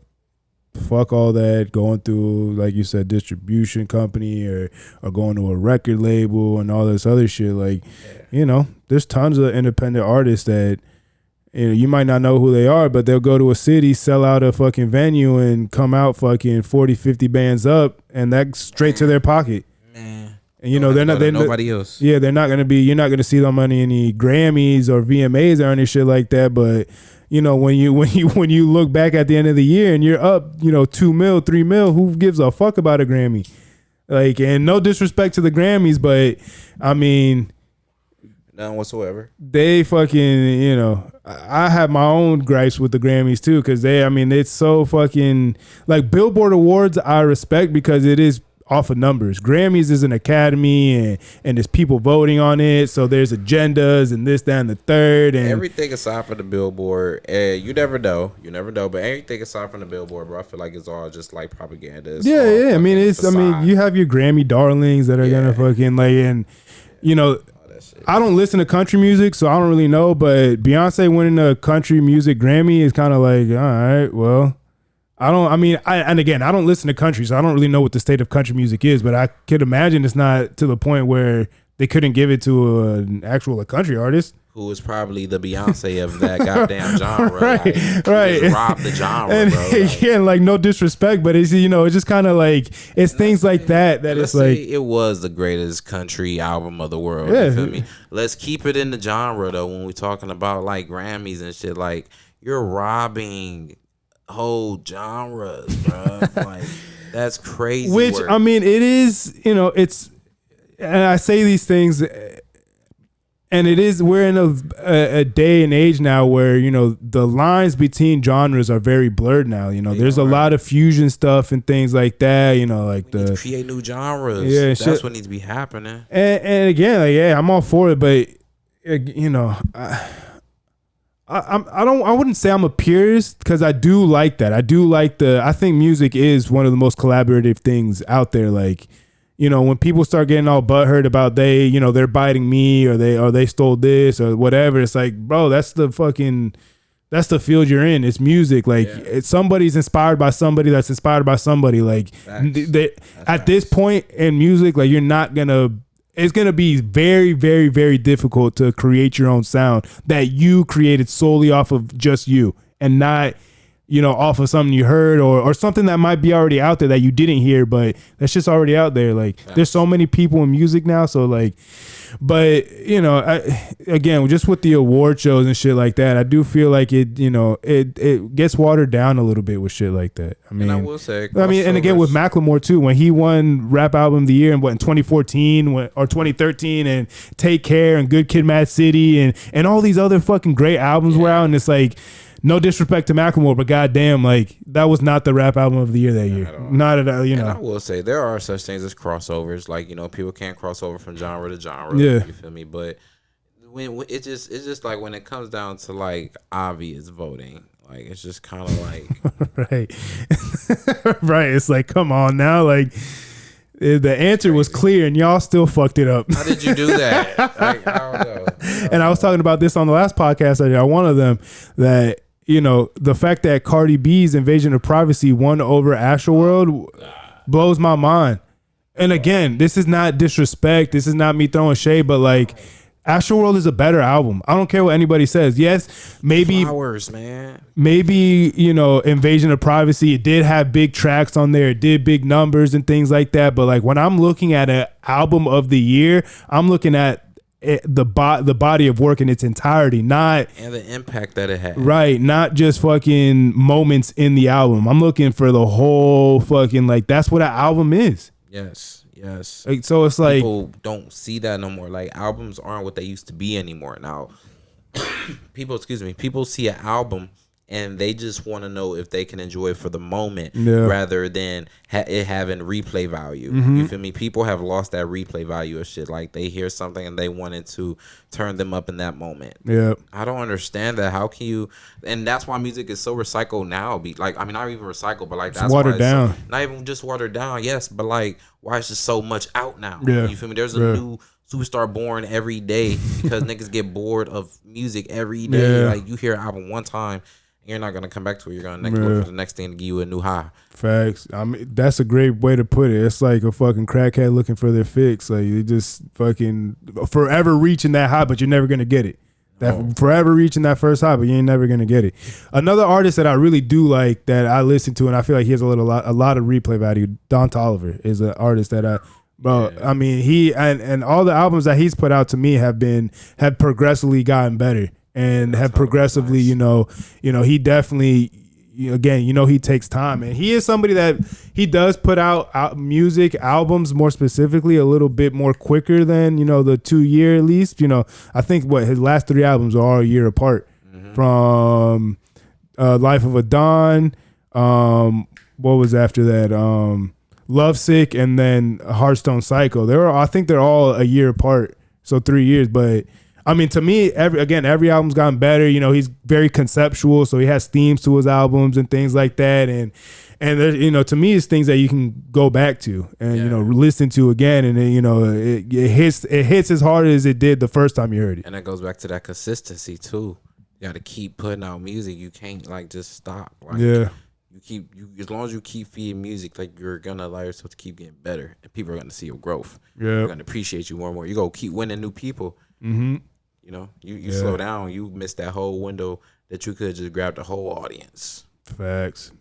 fuck all that going through, like you said, distribution company or going to a record label and all this other shit. Like, you know, there's tons of independent artists that, you know, you might not know who they are, but they'll go to a city, sell out a fucking venue, and come out fucking 40, 50 bands up, and that's straight to their pocket. Man. And, you know, they're nobody else. Yeah, they're not going to be, you're not going to see them on any Grammys or VMAs or any shit like that. But, you know, when you look back at the end of the year and you're up, you know, 2 mil, 3 mil, who gives a fuck about a Grammy? Like, and no disrespect to the Grammys, but I mean, none whatsoever. They fucking, you know, I have my own gripes with the Grammys too, because it's so fucking, like, Billboard Awards I respect because it is off of numbers. Grammys is an academy, and there's people voting on it, so there's agendas and this, that, and the third, and everything aside from the Billboard, you never know, but everything aside from the Billboard, bro, I feel like it's all just like propaganda. I mean, you have your Grammy darlings that are gonna fucking, like, and, you know, that shit. I don't listen to country music, so I don't really know. But Beyonce winning a country music Grammy is kind of like, all right, well, I don't listen to country, so I don't really know what the state of country music is. But I could imagine it's not to the point where they couldn't give it to an actual country artist. Who was probably the Beyonce of that goddamn genre. Right. Just robbed the genre, And bro. again, like no disrespect, but it's, it's just kind of like, it's things like that it's like. It was the greatest country album of the world. Yeah. You feel me? Let's keep it in the genre, though, when we're talking about like Grammys and shit. Like, you're robbing whole genres, bro. Like, that's crazy. Which, work. I mean, it is, it's, and I say these things, and it is, we're in a day and age now where, the lines between genres are very blurred now. There's a lot of fusion stuff and things like that, like we need to create new genres. Yeah, that's what needs to be happening. And again, like, yeah, I'm all for it, but, I wouldn't say I'm a purist, because I do like that. I think music is one of the most collaborative things out there. Like, when people start getting all butthurt about they're biting me or they stole this or whatever, it's like, bro, that's the field you're in. It's music. Like, somebody's inspired by somebody that's inspired by somebody. Like, at this point in music, like, it's going to be very, very, very difficult to create your own sound that you created solely off of just you, and not, off of something you heard or something that might be already out there that you didn't hear, but that's just already out there. Like, there's so many people in music now. So like, but again, just with the award shows and shit like that, I do feel like it gets watered down a little bit with shit like that. I mean, and I will say, and again with Macklemore too, when he won Rap Album of the Year in 2014 or 2013, and Take Care and Good Kid, Mad City and all these other fucking great albums were out, and it's like, no disrespect to Macklemore, but goddamn, like, that was not the Rap Album of the Year that year. Not at all, And I will say, there are such things as crossovers. Like, people can't cross over from genre to genre. Yeah. You feel me? But when it's just like, when it comes down to like obvious voting, like, it's just kind of like right. Right. It's like, come on now, like, the answer was clear and y'all still fucked it up. How did you do that? Like, I don't know. And I was talking about this on the last podcast I did, one of them, that the fact that Cardi B's Invasion of Privacy won over Astroworld blows my mind. And again, this is not disrespect. This is not me throwing shade, but like, Astroworld is a better album. I don't care what anybody says. Yes, maybe Flowers, man. Maybe, Invasion of Privacy, it did have big tracks on there. It did big numbers and things like that. But like, when I'm looking at an album of the year, I'm looking at the body of work in its entirety, and the impact that it had. Right, not just fucking moments in the album. I'm looking for the whole fucking, like, that's what an album is. Yes. Like, so it's like, people don't see that no more. Like, albums aren't what they used to be anymore. Now, people see an album and they just want to know if they can enjoy it for the moment rather than it having replay value. Mm-hmm. You feel me? People have lost that replay value of shit. Like, they hear something and they want it to turn them up in that moment. Yeah. I don't understand that. How can you? And that's why music is so recycled now. Like, I mean, not even recycled, but like, that's watered down. Not even just watered down, yes, but like, why is just so much out now? Yeah. You feel me? There's a new superstar born every day because niggas get bored of music every day. Like, you hear an album one time, you're not gonna come back to it. You're gonna look for the next thing to give you a new high. Facts. I mean, that's a great way to put it. It's like a fucking crackhead looking for their fix. Like, you just fucking forever reaching that high, but you're never gonna get it. Forever reaching that first high, but you ain't never gonna get it. Another artist that I really do like, that I listen to, and I feel like he has a lot of replay value. Don Toliver is an artist that I mean, he and all the albums that he's put out to me have progressively gotten better. And have progressively, nice. He definitely, again, he takes time, and he is somebody that he does put out music albums more specifically a little bit more quicker than, the 2 year at least. I think his last 3 albums are all a year apart. Mm-hmm. From Life of a Don, what was after that? Lovesick, and then Hearthstone Psycho. I think they're all a year apart, so 3 years, but. I mean, to me, every album's gotten better. He's very conceptual, so he has themes to his albums and things like that. And there, to me, it's things that you can go back to and listen to again, and then, it hits as hard as it did the first time you heard it. And that goes back to that consistency too. You got to keep putting out music. You can't just stop. You as long as you keep feeding music, you're gonna allow yourself to keep getting better, and people are gonna see your growth. Yeah, they're gonna appreciate you more and more. You go keep winning new people. Mm-hmm. You slow down, you miss that whole window that you could just grab the whole audience. Facts,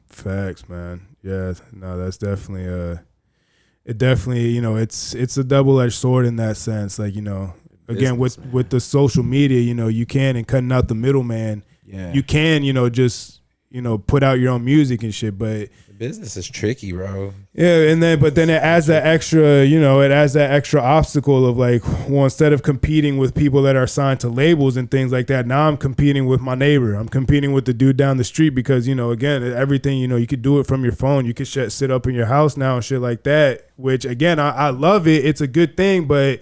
man. Yeah, no, that's definitely it's a double-edged sword in that sense. Again, with the social media, you can, and cutting out the middleman. Yeah, you can, just put out your own music and shit, but the business is tricky, bro. Yeah, but then it adds that extra obstacle of instead of competing with people that are signed to labels and things like that, now I'm competing with my neighbor. I'm competing with the dude down the street because, again, everything, you could do it from your phone. You could sit up in your house now and shit like that, which again, I love it. It's a good thing, but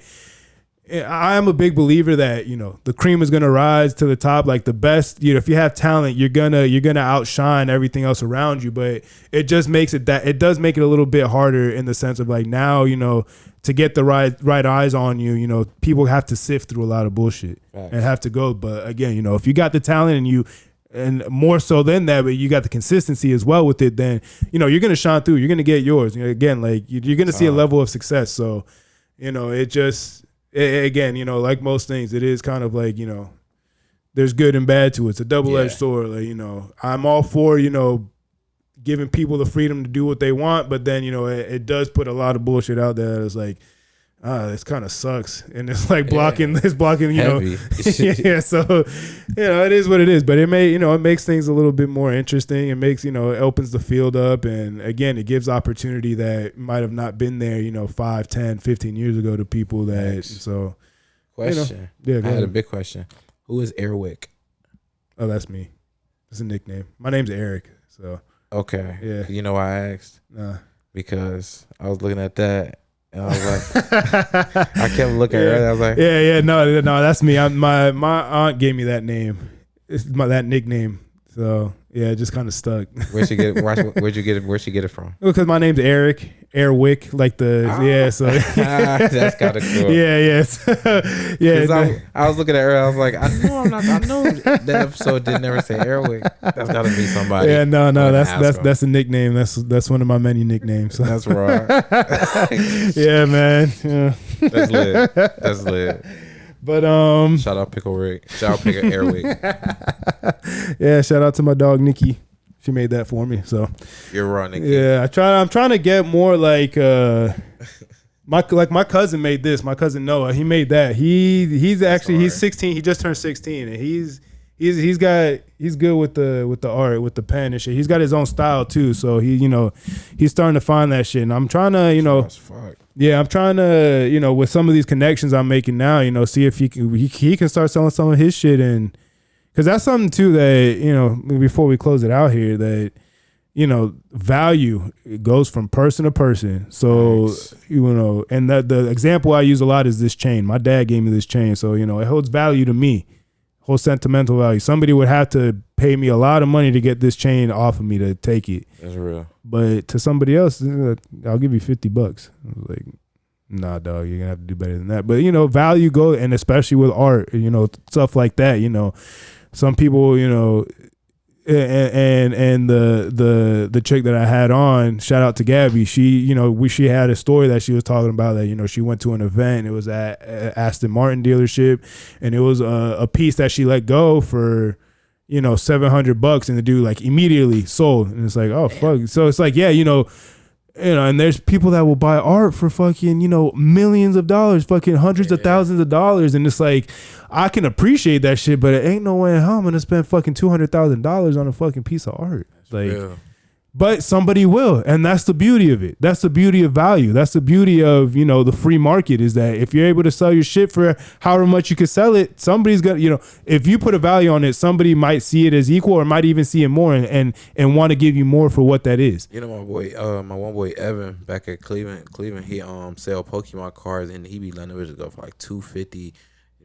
I am a big believer that, the cream is going to rise to the top. The best, if you have talent, you're going to outshine everything else around you. But it just makes it does make it a little bit harder in the sense of now, to get the right eyes on you, people have to sift through a lot of bullshit and have to go. But again, if you got the talent and more so than that, but you got the consistency as well with it, then, you're going to shine through. You're going to get yours. Again, you're going to see a level of success. So, it just... Again, like most things, it is kind of there's good and bad to it. It's a double-edged sword. I'm all for, giving people the freedom to do what they want, but then, it does put a lot of bullshit out there. It's this kind of sucks. And it's blocking, Heavy. Yeah. So, it is what it is, but it makes things a little bit more interesting. It makes, it opens the field up. And again, it gives opportunity that might have not been there, 5, 10, 15 years ago to people that, so. Question. I had a big question. Who is Airwick? Oh, that's me. It's a nickname. My name's Eric. So. Okay. Yeah. You know why I asked? Because I was looking at that. And I was I kept looking at her. I was no, that's me. My aunt gave me that name. It's that nickname. So yeah, it just kind of stuck. Where'd she get it from? Because my name's Eric. Airwick, so that's kind of cool. I was looking at her. I was like, I know that episode didn't ever say Airwick. That's got to be somebody. Yeah, no, that's a nickname. That's one of my many nicknames. So. That's right. Yeah, man. Yeah. That's lit. But shout out Pickle Rick. Shout out Pickle Airwick. Yeah, shout out to my dog Nikki. She made that for me. So you're running. Yeah, I'm trying to get more my cousin made this. My cousin Noah, he made that. He's 16. He just turned 16, and he's good with the art, with the pen and shit. He's got his own style too. So he's starting to find that shit. And I'm trying to I'm trying to with some of these connections I'm making now, see if he can start selling some of his shit. And because that's something too that before we close it out here, that value goes from person to person. So nice. And the example I use a lot is this chain. My dad gave me this chain, so it holds value to me, whole sentimental value. Somebody would have to pay me a lot of money to get this chain off of me to take it. That's real. But to somebody else, I'll give you $50. I was like, nah, dog, you're gonna have to do better than that. But value goes, and especially with art, stuff like that. Some people, and the chick that I had on, shout out to Gabby. She, she had a story that she was talking about that, she went to an event. It was at Aston Martin dealership, and it was a piece that she let go for, $700, and the dude immediately sold. And it's like, oh fuck. So it's like, yeah, and there's people that will buy art for fucking, millions of dollars, fucking hundreds of thousands of dollars. And it's like, I can appreciate that shit, but it ain't no way in hell I'm going to spend fucking $200,000 on a fucking piece of art. But somebody will. And that's the beauty of it. That's the beauty of value. That's the beauty of, the free market, is that if you're able to sell your shit for however much you could sell it, somebody's going to, if you put a value on it, somebody might see it as equal or might even see it more and want to give you more for what that is. My one boy Evan back at Cleveland, he sell Pokemon cards, and he be letting them go for $250.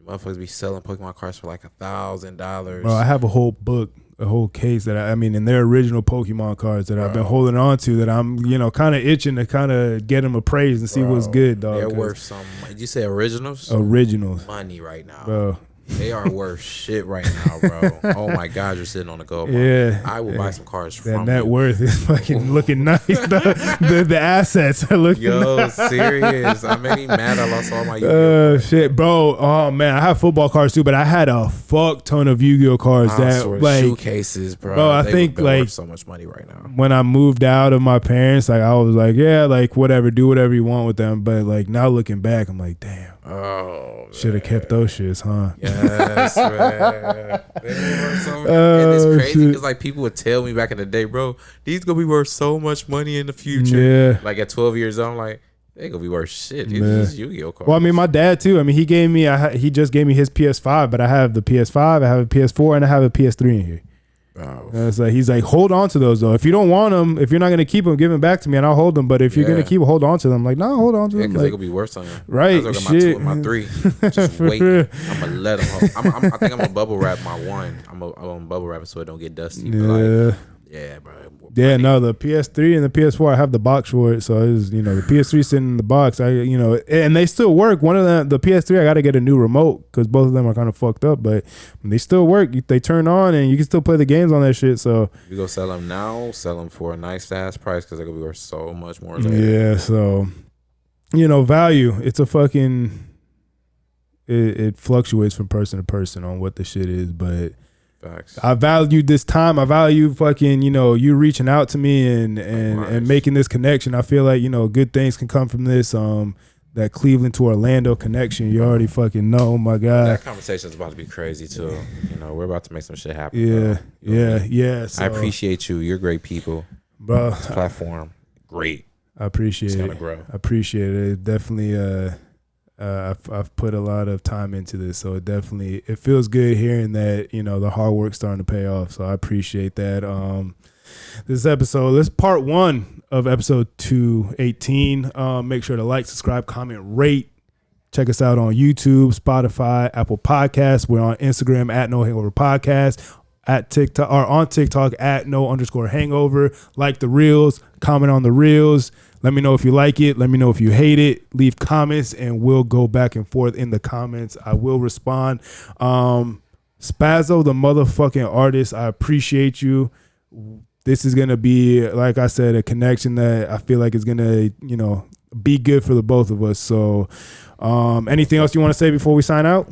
Motherfuckers be selling Pokemon cards for $1,000. Bro, I have a whole book whole case that I mean, in their original Pokemon cards that I've been holding on to, that I'm, you know, kind of itching to kind of get them appraised and see what's good, dog. They're worth some. Did you say originals? Originals. Money right now, bro. They are worth shit right now, bro. Oh my God, you're sitting on the gold. Yeah, I will buy some cars that from net you. worth is fucking looking nice. The assets are looking. Yo, serious. I made me mad. I lost all my Yu-Gi-Oh shit, bro. Oh man, I have football cards too, but I had a fuck ton of Yu-Gi-Oh cards that like shoe cases, bro. I think like so much money right now. When I moved out of my parents, like I was like, yeah, like whatever, do whatever you want with them. But like now looking back, I'm like, damn. Oh, should have kept those shits, huh? Yes, man. And it's crazy because like people would tell me back in the day, bro, these gonna be worth so much money in the future. Yeah. Like at 12 years old, I'm like, they gonna be worth shit. These are just Yu-Gi-Oh cards. Well, I mean, my dad too. I mean, he gave me, he just gave me his PS5, but I have the PS5, I have a PS4, and I have a PS3 in here. Oh. It's like he's like, hold on to those though. If you don't want them, if you're not gonna keep them, give them back to me, and I'll hold them. But if you're gonna keep hold on to them, I'm like, no, hold on to them. Because like, they gonna be worse on you. Right? I Shit. my 2 and my 3. Just wait. I'm gonna let them. I think I'm gonna bubble wrap my 1. I'm gonna bubble wrap it so it don't get dusty. But like, yeah, bro. Yeah, no, the PS3 and the PS4, I have the box for it. So it's, you know, the PS3 sitting in the box. And they still work. One of the PS3, I got to get a new remote because both of them are kind of fucked up, but they still work. They turn on and you can still play the games on that shit. So you go sell them now, sell them for a nice ass price because they're gonna be worth so much more later. Yeah, so value. It's a fucking. It fluctuates from person to person on what the shit is, but. Facts. I valued this time. I value fucking, you reaching out to me and making this connection. I feel like, good things can come from this. That Cleveland to Orlando connection, you already fucking know, my God. That conversation's about to be crazy too. We're about to make some shit happen. Yeah. So, I appreciate you. You're great people. Bro. This platform, great. I appreciate it. It's gonna grow. I appreciate it. It definitely, I've put a lot of time into this, so it feels good hearing that the hard work's starting to pay off. So I appreciate that. This episode, part 1 of episode 218. Make sure to like, subscribe, comment, rate. Check us out on YouTube, Spotify, Apple Podcasts. We're on Instagram at No Hangover Podcast, at TikTok or on TikTok at No_Hangover. Like the reels, comment on the reels. Let me know if you like it. Let me know if you hate it. Leave comments and we'll go back and forth in the comments. I will respond. Spazzo the motherfucking artist, I appreciate you. This is going to be, like I said, a connection that I feel like is going to, be good for the both of us. So anything else you want to say before we sign out?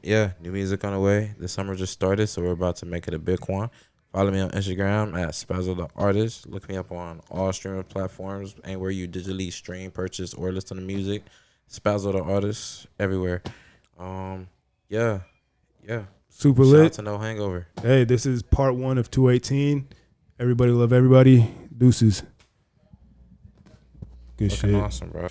Yeah, new music on the way. The summer just started, so we're about to make it a big one. Follow me on Instagram at Spazzo the Artist. Look me up on all streaming platforms, anywhere you digitally stream, purchase, or listen to music. Spazzo the Artist, everywhere. Yeah. Super Shout lit. out to No Hangover. Hey, this is part 1 of 218. Everybody love everybody. Deuces. Good Looking shit. awesome, bro.